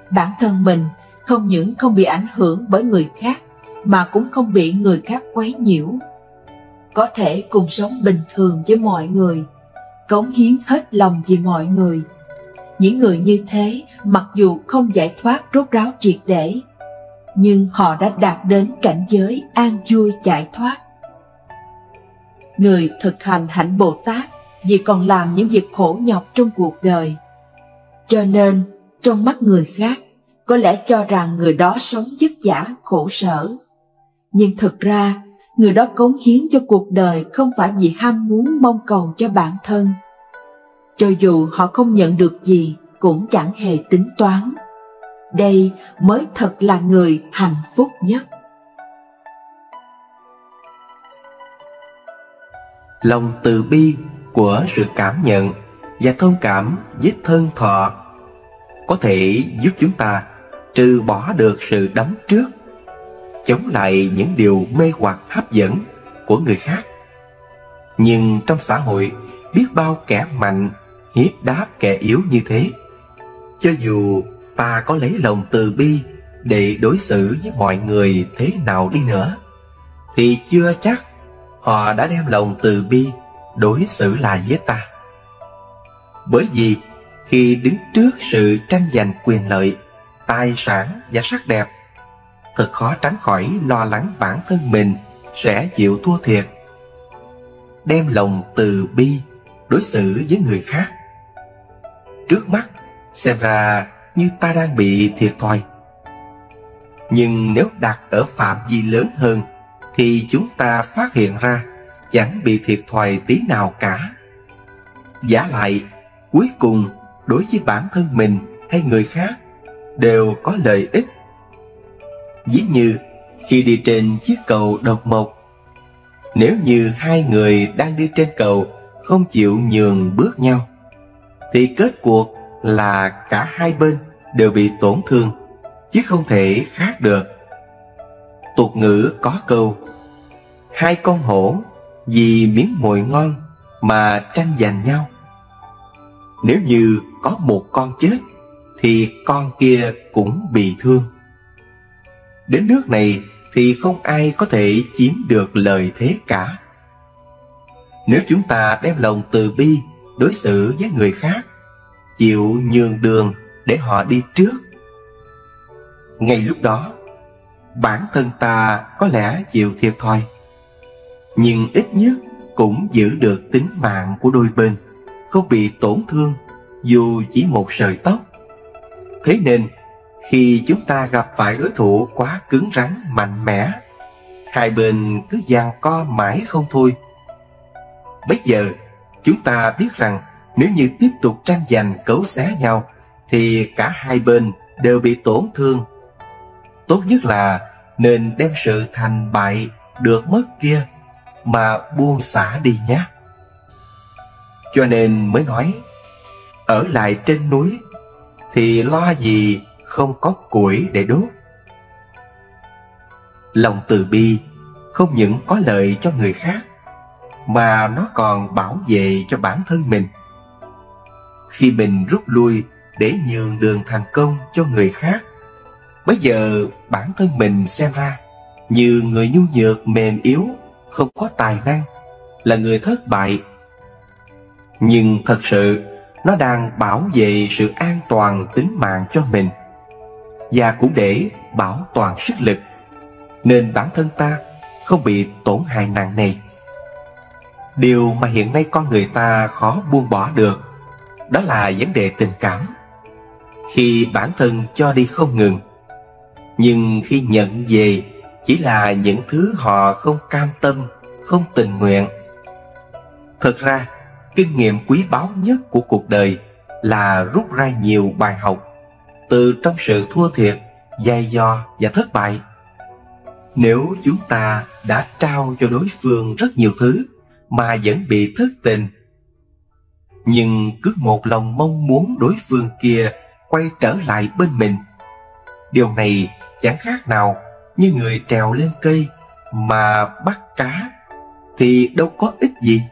Bản thân mình không những không bị ảnh hưởng bởi người khác, mà cũng không bị người khác quấy nhiễu. Có thể cùng sống bình thường với mọi người, cống hiến hết lòng vì mọi người. Những người như thế, mặc dù không giải thoát rốt ráo triệt để, nhưng họ đã đạt đến cảnh giới an vui giải thoát. Người thực hành hạnh Bồ Tát vì còn làm những việc khổ nhọc trong cuộc đời, cho nên trong mắt người khác có lẽ cho rằng người đó sống vất vả khổ sở. Nhưng thực ra người đó cống hiến cho cuộc đời không phải vì ham muốn mong cầu cho bản thân. Cho dù họ không nhận được gì cũng chẳng hề tính toán. Đây mới thật là người hạnh phúc nhất. Lòng từ bi của sự cảm nhận và thông cảm với thân thọ có thể giúp chúng ta trừ bỏ được sự đắm trước, chống lại những điều mê hoặc hấp dẫn của người khác. Nhưng trong xã hội biết bao kẻ mạnh hiếp đáp kẻ yếu như thế. Cho dù ta có lấy lòng từ bi để đối xử với mọi người thế nào đi nữa, thì chưa chắc họ đã đem lòng từ bi đối xử lại với ta. Bởi vì khi đứng trước sự tranh giành quyền lợi, tài sản và sắc đẹp, thật khó tránh khỏi lo lắng bản thân mình sẽ chịu thua thiệt. Đem lòng từ bi đối xử với người khác, trước mắt xem ra như ta đang bị thiệt thòi. Nhưng nếu đặt ở phạm vi lớn hơn, thì chúng ta phát hiện ra chẳng bị thiệt thòi tí nào cả. Vả lại, cuối cùng đối với bản thân mình hay người khác đều có lợi ích. Ví như khi đi trên chiếc cầu độc mộc, nếu như hai người đang đi trên cầu không chịu nhường bước nhau, thì kết cuộc là cả hai bên đều bị tổn thương, chứ không thể khác được. Tục ngữ có câu: hai con hổ vì miếng mồi ngon mà tranh giành nhau. Nếu như có một con chết, thì con kia cũng bị thương. Đến nước này thì không ai có thể chiếm được lợi thế cả. Nếu chúng ta đem lòng từ bi đối xử với người khác, chịu nhường đường để họ đi trước, ngay lúc đó bản thân ta có lẽ chịu thiệt thòi, nhưng ít nhất cũng giữ được tính mạng của đôi bên, không bị tổn thương dù chỉ một sợi tóc. Thế nên Khi chúng ta gặp phải đối thủ quá cứng rắn, mạnh mẽ, hai bên cứ giằng co mãi không thôi. Bây giờ chúng ta biết rằng nếu như tiếp tục tranh giành cấu xé nhau thì cả hai bên đều bị tổn thương. Tốt nhất là nên đem sự thành bại được mất kia mà buông xả đi nhé. Cho nên mới nói, ở lại trên núi thì lo gì không có củi để đốt. Lòng từ bi không những có lợi cho người khác, mà nó còn bảo vệ cho bản thân mình. Khi mình rút lui để nhường đường thành công cho người khác, bây giờ bản thân mình xem ra như người nhu nhược mềm yếu, không có tài năng, là người thất bại. Nhưng thật sự nó đang bảo vệ sự an toàn tính mạng cho mình, và cũng để bảo toàn sức lực, nên bản thân ta không bị tổn hại nặng nề. Điều mà hiện nay con người ta khó buông bỏ được, đó là vấn đề tình cảm. Khi bản thân cho đi không ngừng, nhưng khi nhận về chỉ là những thứ họ không cam tâm, không tình nguyện. Thật ra, kinh nghiệm quý báu nhất của cuộc đời là rút ra nhiều bài học từ trong sự thua thiệt, dày dò và thất bại. Nếu chúng ta đã trao cho đối phương rất nhiều thứ mà vẫn bị thất tình, nhưng cứ một lòng mong muốn đối phương kia quay trở lại bên mình, điều này chẳng khác nào như người trèo lên cây mà bắt cá thì đâu có ích gì.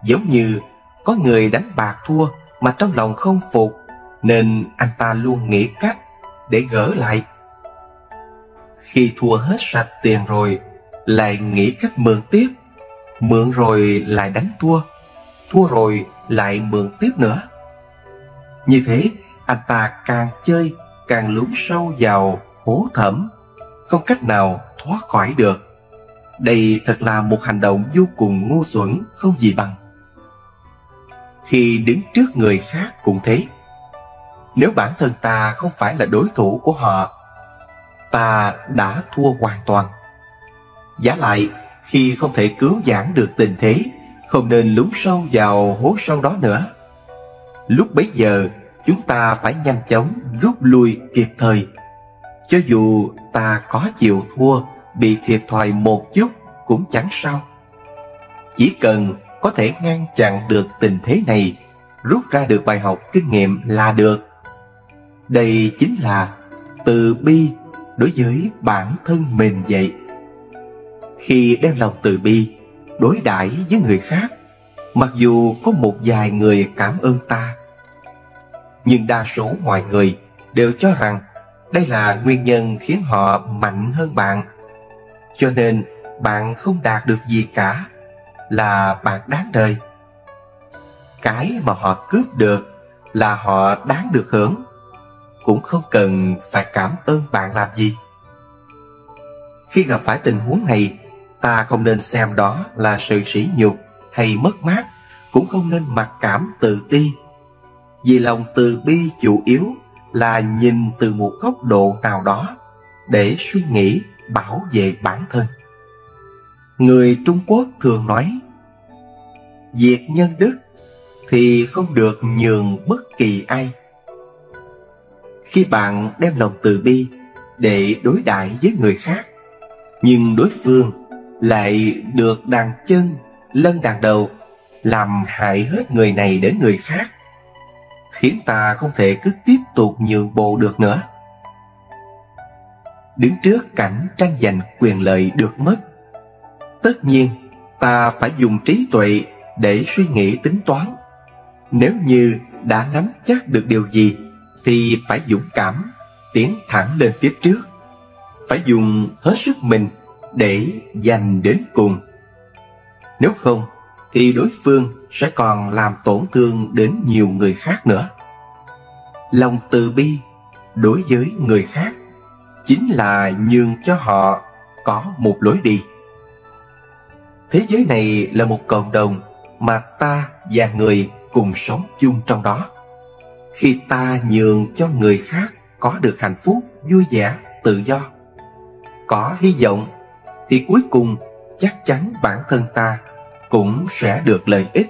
Giống như có người đánh bạc thua mà trong lòng không phục, nên anh ta luôn nghĩ cách để gỡ lại. Khi thua hết sạch tiền rồi, lại nghĩ cách mượn tiếp, mượn rồi lại đánh thua, thua rồi lại mượn tiếp nữa. Như thế, anh ta càng chơi càng lún sâu vào hố thẳm, không cách nào thoát khỏi được. Đây thật là một hành động vô cùng ngu xuẩn, không gì bằng. Khi đứng trước người khác cũng thế. Nếu bản thân ta không phải là đối thủ của họ, ta đã thua hoàn toàn. Vả lại, khi không thể cứu vãn được tình thế, không nên lún sâu vào hố sâu đó nữa. Lúc bấy giờ, chúng ta phải nhanh chóng rút lui kịp thời. Cho dù ta có chịu thua, bị thiệt thòi một chút cũng chẳng sao. Chỉ cần có thể ngăn chặn được tình thế này, rút ra được bài học kinh nghiệm là được. Đây chính là từ bi đối với bản thân mình vậy. Khi đem lòng từ bi đối đãi với người khác, mặc dù có một vài người cảm ơn ta, nhưng đa số mọi người đều cho rằng đây là nguyên nhân khiến họ mạnh hơn bạn. Cho nên bạn không đạt được gì cả, là bạn đáng đời. Cái mà họ cướp được là họ đáng được hưởng, cũng không cần phải cảm ơn bạn làm gì. Khi gặp phải tình huống này, ta không nên xem đó là sự sỉ nhục hay mất mát, cũng không nên mặc cảm tự ti. Vì lòng từ bi chủ yếu là nhìn từ một góc độ nào đó để suy nghĩ bảo vệ bản thân. Người Trung Quốc thường nói, việc nhân đức thì không được nhường bất kỳ ai. Khi bạn đem lòng từ bi để đối đãi với người khác, nhưng đối phương lại được đàn chân lân đàn đầu, làm hại hết người này đến người khác, khiến ta không thể cứ tiếp tục nhượng bộ được nữa. Đứng trước cảnh tranh giành quyền lợi được mất, tất nhiên ta phải dùng trí tuệ để suy nghĩ tính toán. Nếu như đã nắm chắc được điều gì thì phải dũng cảm tiến thẳng lên phía trước, phải dùng hết sức mình để giành đến cùng. Nếu không thì đối phương sẽ còn làm tổn thương đến nhiều người khác nữa. Lòng từ bi đối với người khác chính là nhường cho họ có một lối đi. Thế giới này là một cộng đồng mà ta và người cùng sống chung trong đó. Khi ta nhường cho người khác có được hạnh phúc, vui vẻ, tự do, có hy vọng, thì cuối cùng chắc chắn bản thân ta cũng sẽ được lợi ích.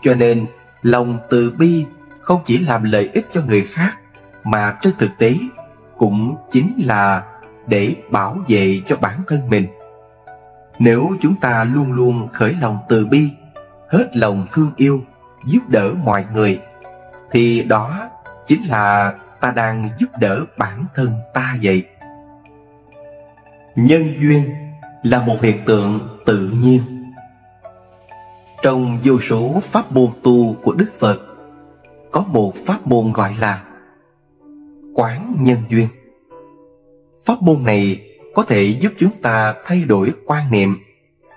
Cho nên lòng từ bi không chỉ làm lợi ích cho người khác, mà trên thực tế cũng chính là để bảo vệ cho bản thân mình. Nếu chúng ta luôn luôn khởi lòng từ bi, hết lòng thương yêu, giúp đỡ mọi người, thì đó chính là ta đang giúp đỡ bản thân ta vậy. Nhân duyên là một hiện tượng tự nhiên. Trong vô số pháp môn tu của Đức Phật, có một pháp môn gọi là Quán Nhân Duyên. Pháp môn này có thể giúp chúng ta thay đổi quan niệm,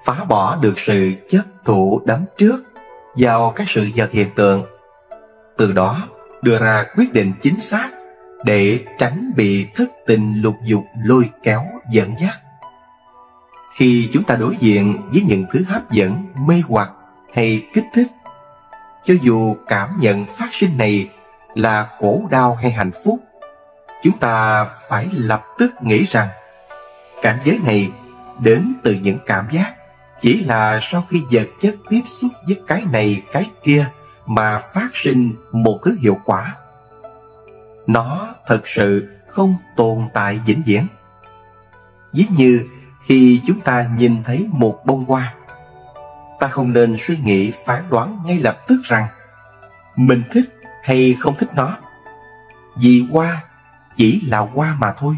phá bỏ được sự chấp thủ đắm trước vào các sự vật hiện tượng, từ đó đưa ra quyết định chính xác để tránh bị thất tình lục dục lôi kéo dẫn dắt. Khi chúng ta đối diện với những thứ hấp dẫn, mê hoặc hay kích thích, cho dù cảm nhận phát sinh này là khổ đau hay hạnh phúc, chúng ta phải lập tức nghĩ rằng cảnh giới này đến từ những cảm giác chỉ là sau khi vật chất tiếp xúc với cái này cái kia mà phát sinh một thứ hiệu quả. Nó thật sự không tồn tại vĩnh viễn. Ví như khi chúng ta nhìn thấy một bông hoa, ta không nên suy nghĩ phán đoán ngay lập tức rằng mình thích hay không thích nó, vì hoa chỉ là hoa mà thôi.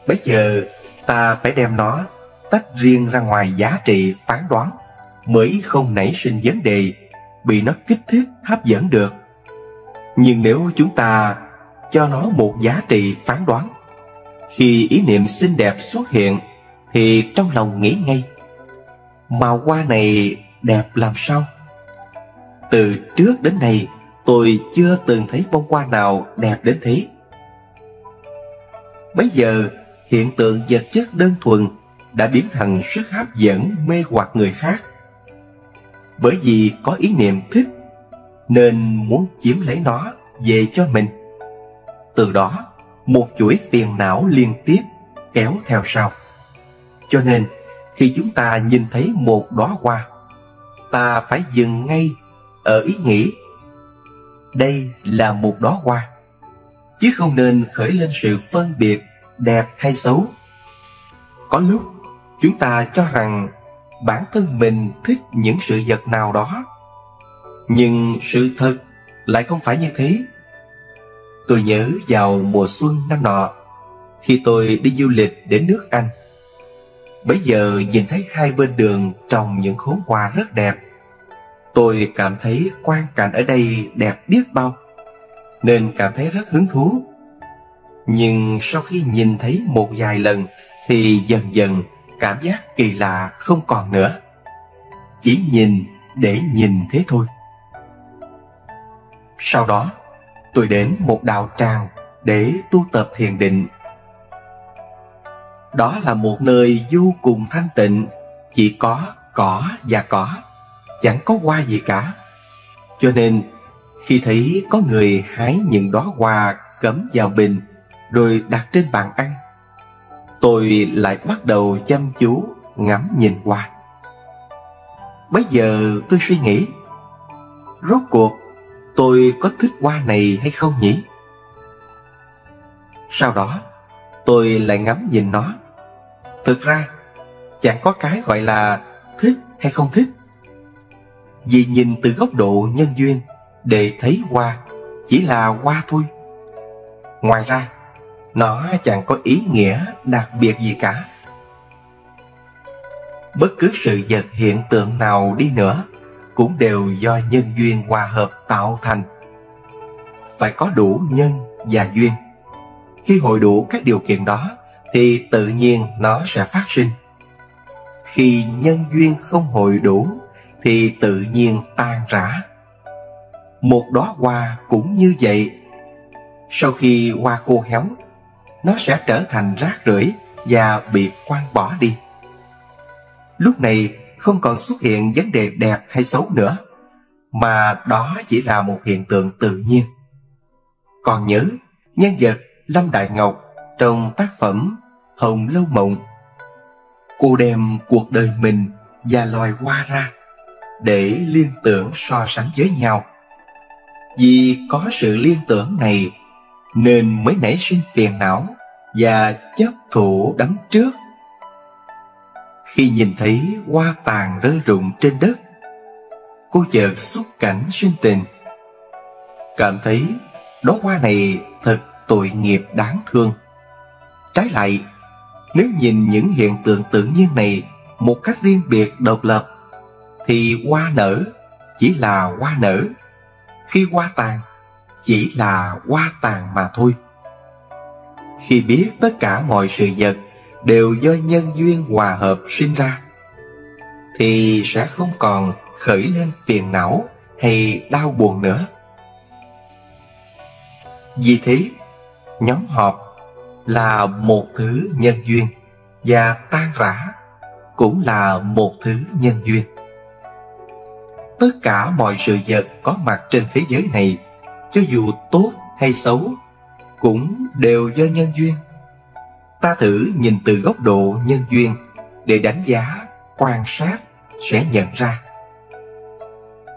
Bây giờ ta phải đem nó tách riêng ra ngoài giá trị phán đoán, mới không nảy sinh vấn đề bị nó kích thích hấp dẫn được. Nhưng nếu chúng ta cho nó một giá trị phán đoán, khi ý niệm xinh đẹp xuất hiện thì trong lòng nghĩ ngay, màu hoa này đẹp làm sao? Từ trước đến nay tôi chưa từng thấy bông hoa nào đẹp đến thế. Bây giờ hiện tượng vật chất đơn thuần đã biến thành sức hấp dẫn mê hoặc người khác. Bởi vì có ý niệm thích nên muốn chiếm lấy nó về cho mình. Từ đó một chuỗi phiền não liên tiếp kéo theo sau. Cho nên khi chúng ta nhìn thấy một đóa hoa, ta phải dừng ngay ở ý nghĩ đây là một đóa hoa, chứ không nên khởi lên sự phân biệt đẹp hay xấu. Có lúc chúng ta cho rằng bản thân mình thích những sự vật nào đó, nhưng sự thật lại không phải như thế. Tôi nhớ vào mùa xuân năm nọ, khi tôi đi du lịch đến nước Anh, bấy giờ nhìn thấy hai bên đường trồng những khóm hoa rất đẹp. Tôi cảm thấy quang cảnh ở đây đẹp biết bao, nên cảm thấy rất hứng thú. Nhưng sau khi nhìn thấy một vài lần thì dần dần cảm giác kỳ lạ không còn nữa. Chỉ nhìn để nhìn thế thôi. Sau đó tôi đến một đạo tràng để tu tập thiền định. Đó là một nơi vô cùng thanh tịnh, chỉ có cỏ và cỏ, chẳng có hoa gì cả. Cho nên khi thấy có người hái những đóa hoa cắm vào bình rồi đặt trên bàn ăn, tôi lại bắt đầu chăm chú ngắm nhìn hoa. Bấy giờ tôi suy nghĩ, rốt cuộc tôi có thích hoa này hay không nhỉ? Sau đó tôi lại ngắm nhìn nó. Thực ra chẳng có cái gọi là thích hay không thích, vì nhìn từ góc độ nhân duyên để thấy hoa chỉ là hoa thôi. Ngoài ra nó chẳng có ý nghĩa đặc biệt gì cả. Bất cứ sự vật hiện tượng nào đi nữa cũng đều do nhân duyên hòa hợp tạo thành. Phải có đủ nhân và duyên. Khi hội đủ các điều kiện đó thì tự nhiên nó sẽ phát sinh. Khi nhân duyên không hội đủ thì tự nhiên tan rã. Một đóa hoa cũng như vậy. Sau khi hoa khô héo, nó sẽ trở thành rác rưởi và bị quăng bỏ đi. Lúc này không còn xuất hiện vấn đề đẹp hay xấu nữa, mà đó chỉ là một hiện tượng tự nhiên. còn nhớ nhân vật Lâm Đại Ngọc trong tác phẩm Hồng Lâu Mộng. Cô đem cuộc đời mình và loài hoa ra để liên tưởng so sánh với nhau. Vì có sự liên tưởng này nên mới nảy sinh phiền não và chấp thủ đắm trước. Khi nhìn thấy hoa tàn rơi rụng trên đất, cô chợt xúc cảnh sinh tình, cảm thấy đóa hoa này thật tội nghiệp đáng thương. Trái lại, nếu nhìn những hiện tượng tự nhiên này một cách riêng biệt độc lập, thì hoa nở chỉ là hoa nở, khi hoa tàn chỉ là hoa tàn mà thôi. Khi biết tất cả mọi sự vật đều do nhân duyên hòa hợp sinh ra, thì sẽ không còn khởi lên phiền não hay đau buồn nữa. Vì thế, nhóm họp là một thứ nhân duyên, và tan rã cũng là một thứ nhân duyên. Tất cả mọi sự vật có mặt trên thế giới này, cho dù tốt hay xấu, cũng đều do nhân duyên. Ta thử nhìn từ góc độ nhân duyên để đánh giá, quan sát sẽ nhận ra.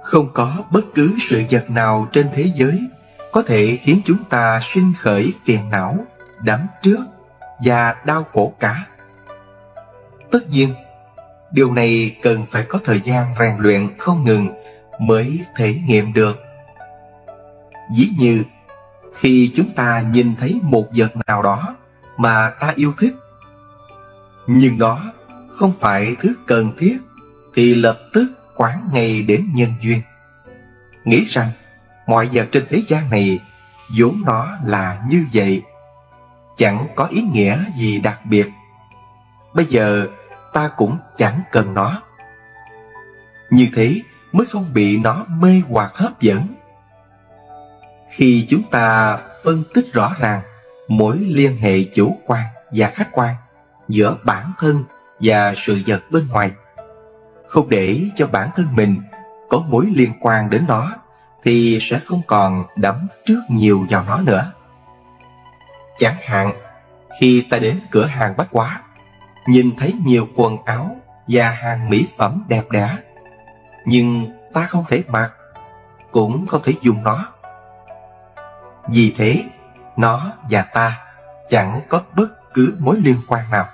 Không có bất cứ sự vật nào trên thế giới có thể khiến chúng ta sinh khởi phiền não, đắm trước và đau khổ cả. Tất nhiên, điều này cần phải có thời gian rèn luyện không ngừng mới thể nghiệm được. Ví như khi chúng ta nhìn thấy một vật nào đó mà ta yêu thích, nhưng đó không phải thứ cần thiết, thì lập tức quán ngay đến nhân duyên, nghĩ rằng mọi vật trên thế gian này vốn nó là như vậy, chẳng có ý nghĩa gì đặc biệt. Bây giờ ta cũng chẳng cần nó. Như thế mới không bị nó mê hoặc hấp dẫn. Khi chúng ta phân tích rõ ràng mối liên hệ chủ quan và khách quan giữa bản thân và sự vật bên ngoài, không để cho bản thân mình có mối liên quan đến nó, thì sẽ không còn đắm trước nhiều vào nó nữa. Chẳng hạn, khi ta đến cửa hàng bách hóa, nhìn thấy nhiều quần áo và hàng mỹ phẩm đẹp đẽ, nhưng ta không thể mặc, cũng không thể dùng nó. Vì thế, nó và ta chẳng có bất cứ mối liên quan nào.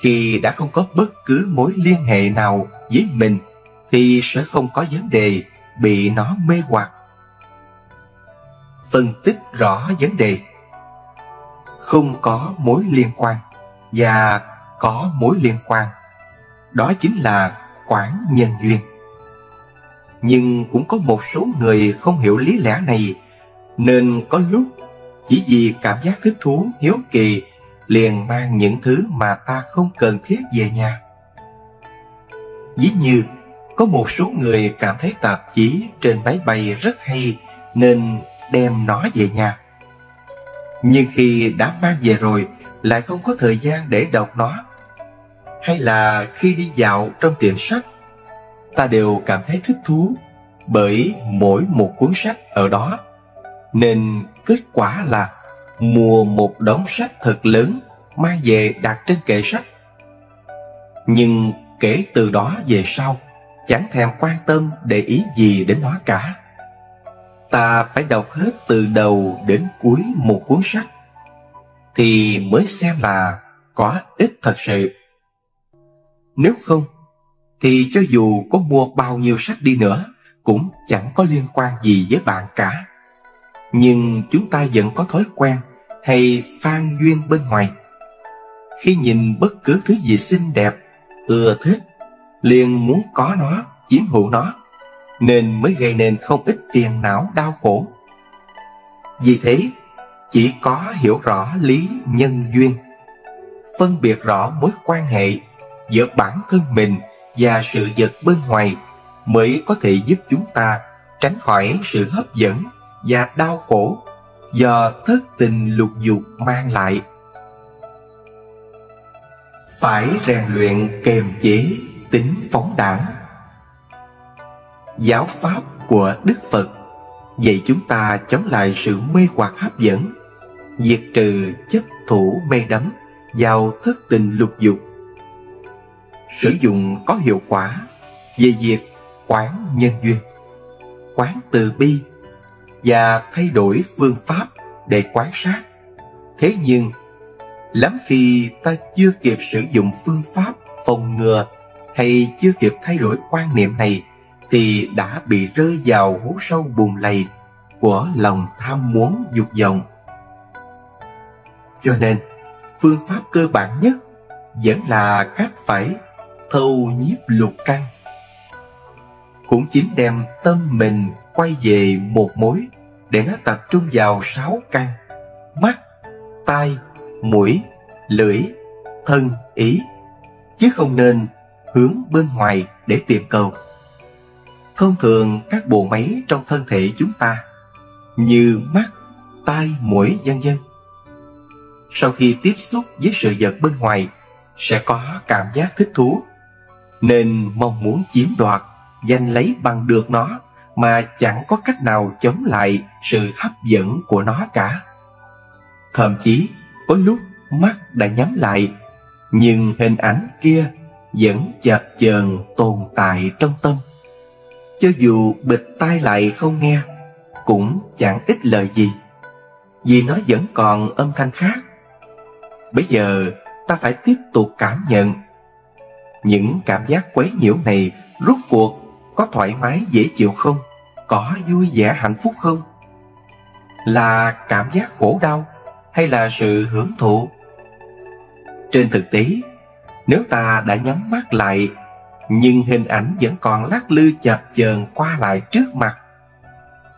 Khi đã không có bất cứ mối liên hệ nào với mình, thì sẽ không có vấn đề bị nó mê hoặc. Phân tích rõ vấn đề. Không có mối liên quan và có mối liên quan, đó chính là quán nhân duyên. Nhưng cũng có một số người không hiểu lý lẽ này, nên có lúc chỉ vì cảm giác thích thú, hiếu kỳ, liền mang những thứ mà ta không cần thiết về nhà. Ví như có một số người cảm thấy tạp chí trên máy bay rất hay, nên đem nó về nhà. Nhưng khi đã mang về rồi, lại không có thời gian để đọc nó. Hay là khi đi dạo trong tiệm sách, ta đều cảm thấy thích thú bởi mỗi một cuốn sách ở đó, nên kết quả là mua một đống sách thật lớn mang về đặt trên kệ sách. Nhưng kể từ đó về sau, chẳng thèm quan tâm để ý gì đến nó cả. Ta phải đọc hết từ đầu đến cuối một cuốn sách, thì mới xem là có ích thật sự. Nếu không, thì cho dù có mua bao nhiêu sách đi nữa, cũng chẳng có liên quan gì với bạn cả. Nhưng chúng ta vẫn có thói quen hay phan duyên bên ngoài. Khi nhìn bất cứ thứ gì xinh đẹp, ưa thích, liền muốn có nó, chiếm hữu nó, nên mới gây nên không ít phiền não đau khổ. Vì thế, chỉ có hiểu rõ lý nhân duyên, phân biệt rõ mối quan hệ giữa bản thân mình và sự vật bên ngoài, mới có thể giúp chúng ta tránh khỏi sự hấp dẫn và đau khổ do thất tình lục dục mang lại. Phải rèn luyện kiềm chế tính phóng đãng. Giáo pháp của Đức Phật dạy chúng ta chống lại sự mê hoặc hấp dẫn, diệt trừ chấp thủ mê đắm vào thất tình lục dục, sử dụng có hiệu quả về việc quán nhân duyên, quán từ bi và thay đổi phương pháp để quan sát. Thế nhưng lắm khi ta chưa kịp sử dụng phương pháp phòng ngừa hay chưa kịp thay đổi quan niệm này thì đã bị rơi vào hố sâu bùn lầy của lòng tham muốn dục vọng. Cho nên phương pháp cơ bản nhất vẫn là cách phải thâu nhiếp lục căn, cũng chính đem tâm mình quay về một mối để nó tập trung vào 6 căn: mắt, tai, mũi, lưỡi, thân, ý, chứ không nên hướng bên ngoài để tìm cầu. Thông thường các bộ máy trong thân thể chúng ta như mắt, tai, mũi vân vân, sau khi tiếp xúc với sự vật bên ngoài sẽ có cảm giác thích thú, nên mong muốn chiếm đoạt, giành lấy bằng được nó mà chẳng có cách nào chống lại sự hấp dẫn của nó cả. Thậm chí có lúc mắt đã nhắm lại, nhưng hình ảnh kia vẫn chập chờn tồn tại trong tâm. Cho dù bịt tai lại không nghe, cũng chẳng ích lợi gì, vì nó vẫn còn âm thanh khác. Bây giờ ta phải tiếp tục cảm nhận. Những cảm giác quấy nhiễu này rốt cuộc có thoải mái dễ chịu không? Có vui vẻ hạnh phúc không? Là cảm giác khổ đau hay là sự hưởng thụ? Trên thực tế, nếu ta đã nhắm mắt lại nhưng hình ảnh vẫn còn lắc lư chập chờn qua lại trước mặt,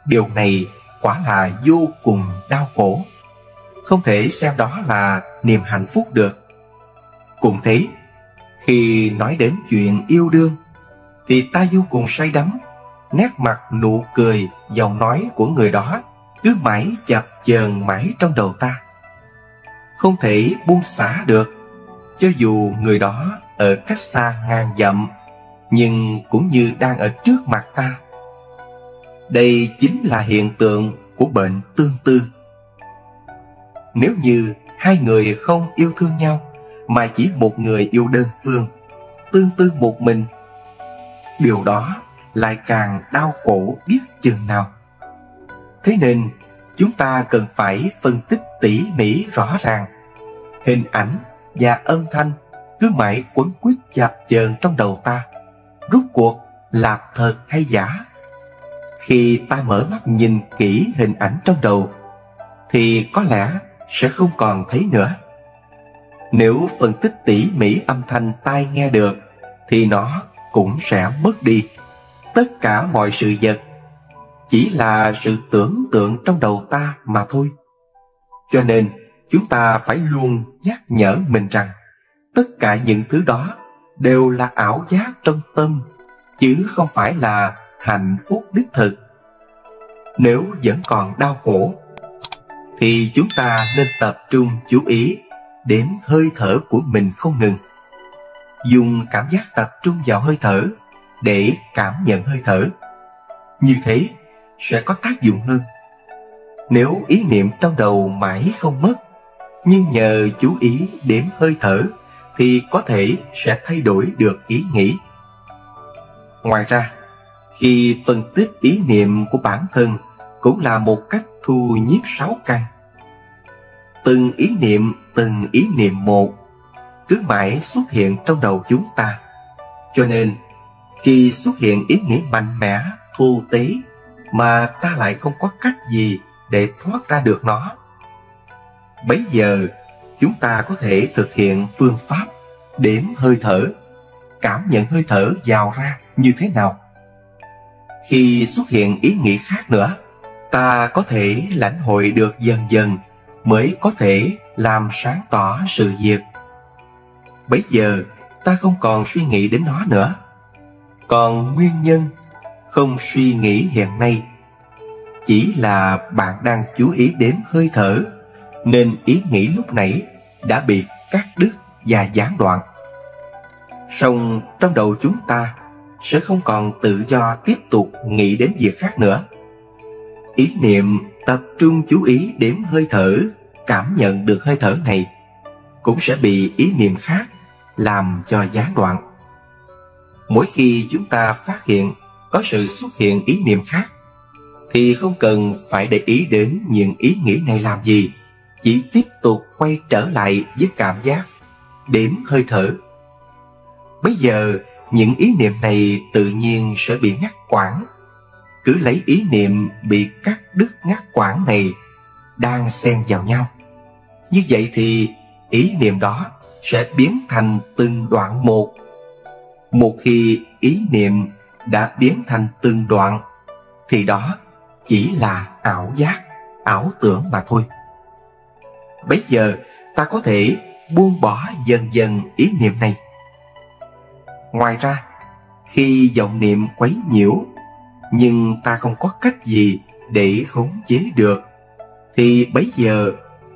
điều này quả là vô cùng đau khổ, không thể xem đó là niềm hạnh phúc được. Cũng thế, khi nói đến chuyện yêu đương thì ta vô cùng say đắm, nét mặt, nụ cười, giọng nói của người đó cứ mãi chập chờn mãi trong đầu ta, không thể buông xả được. Cho dù người đó ở cách xa ngàn dặm, nhưng cũng như đang ở trước mặt ta. Đây chính là hiện tượng của bệnh tương tư. Nếu như hai người không yêu thương nhau, mà chỉ một người yêu đơn phương, tương tư một mình, điều đó lại càng đau khổ biết chừng nào. Thế nên chúng ta cần phải phân tích tỉ mỉ rõ ràng. Hình ảnh và âm thanh cứ mãi quấn quýt chập chờn trong đầu ta, rốt cuộc là thật hay giả? Khi ta mở mắt nhìn kỹ hình ảnh trong đầu thì có lẽ sẽ không còn thấy nữa. Nếu phân tích tỉ mỉ âm thanh tai nghe được thì nó cũng sẽ mất đi. Tất cả mọi sự vật chỉ là sự tưởng tượng trong đầu ta mà thôi. Cho nên chúng ta phải luôn nhắc nhở mình rằng tất cả những thứ đó đều là ảo giác trong tâm, chứ không phải là hạnh phúc đích thực. Nếu vẫn còn đau khổ thì chúng ta nên tập trung chú ý đến hơi thở của mình không ngừng. Dùng cảm giác tập trung vào hơi thở để cảm nhận hơi thở. Như thế sẽ có tác dụng hơn. Nếu ý niệm trong đầu mãi không mất, nhưng nhờ chú ý đến hơi thở thì có thể sẽ thay đổi được ý nghĩ. Ngoài ra, khi phân tích ý niệm của bản thân cũng là một cách thu nhiếp 6 căn. Từng ý niệm một cứ mãi xuất hiện trong đầu chúng ta. Cho nên khi xuất hiện ý nghĩ mạnh mẽ, thô tế mà ta lại không có cách gì để thoát ra được nó, bấy giờ chúng ta có thể thực hiện phương pháp đếm hơi thở, cảm nhận hơi thở vào ra như thế nào. Khi xuất hiện ý nghĩ khác nữa, ta có thể lãnh hội được dần dần mới có thể làm sáng tỏ sự việc. Bấy giờ ta không còn suy nghĩ đến nó nữa. Còn nguyên nhân không suy nghĩ hiện nay chỉ là bạn đang chú ý đến hơi thở, nên ý nghĩ lúc nãy đã bị cắt đứt và gián đoạn. Song trong đầu chúng ta sẽ không còn tự do tiếp tục nghĩ đến việc khác nữa. Ý niệm tập trung chú ý đếm hơi thở, cảm nhận được hơi thở này, cũng sẽ bị ý niệm khác làm cho gián đoạn. Mỗi khi chúng ta phát hiện có sự xuất hiện ý niệm khác, thì không cần phải để ý đến những ý nghĩ này làm gì, chỉ tiếp tục quay trở lại với cảm giác đếm hơi thở. Bây giờ những ý niệm này tự nhiên sẽ bị ngắt quãng. Cứ lấy ý niệm bị cắt đứt ngắt quãng này đang xen vào nhau. Như vậy thì ý niệm đó sẽ biến thành từng đoạn một. Một khi ý niệm đã biến thành từng đoạn, thì đó chỉ là ảo giác, ảo tưởng mà thôi. Bây giờ ta có thể buông bỏ dần dần ý niệm này. Ngoài ra, khi vọng niệm quấy nhiễu, nhưng ta không có cách gì để khống chế được, thì bấy giờ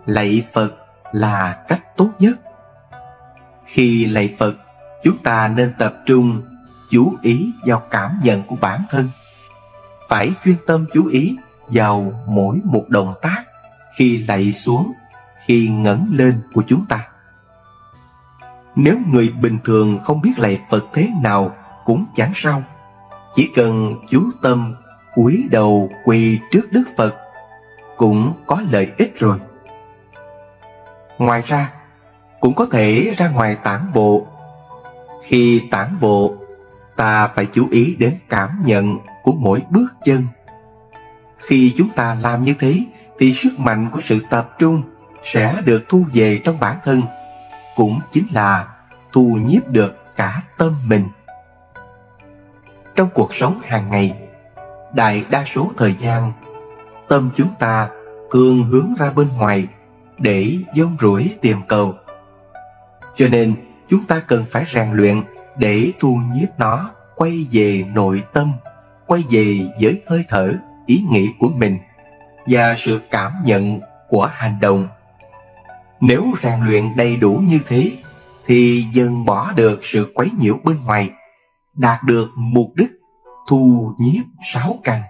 lạy Phật là cách tốt nhất. Khi lạy Phật, chúng ta nên tập trung chú ý vào cảm nhận của bản thân. Phải chuyên tâm chú ý vào mỗi một động tác khi lạy xuống, khi ngẩng lên của chúng ta. Nếu người bình thường không biết lạy Phật thế nào cũng chẳng sao, chỉ cần chú tâm cúi đầu quỳ trước Đức Phật cũng có lợi ích rồi. Ngoài ra, cũng có thể ra ngoài tản bộ. Khi tản bộ, ta phải chú ý đến cảm nhận của mỗi bước chân. Khi chúng ta làm như thế, thì sức mạnh của sự tập trung sẽ được thu về trong bản thân, cũng chính là thu nhiếp được cả tâm mình. Trong cuộc sống hàng ngày, đại đa số thời gian, tâm chúng ta thường hướng ra bên ngoài để vông rủi tìm cầu. Cho nên chúng ta cần phải rèn luyện để thu nhiếp nó quay về nội tâm, quay về với hơi thở, ý nghĩ của mình và sự cảm nhận của hành động. Nếu rèn luyện đầy đủ như thế, thì dần bỏ được sự quấy nhiễu bên ngoài, đạt được mục đích thu nhiếp sáu căn.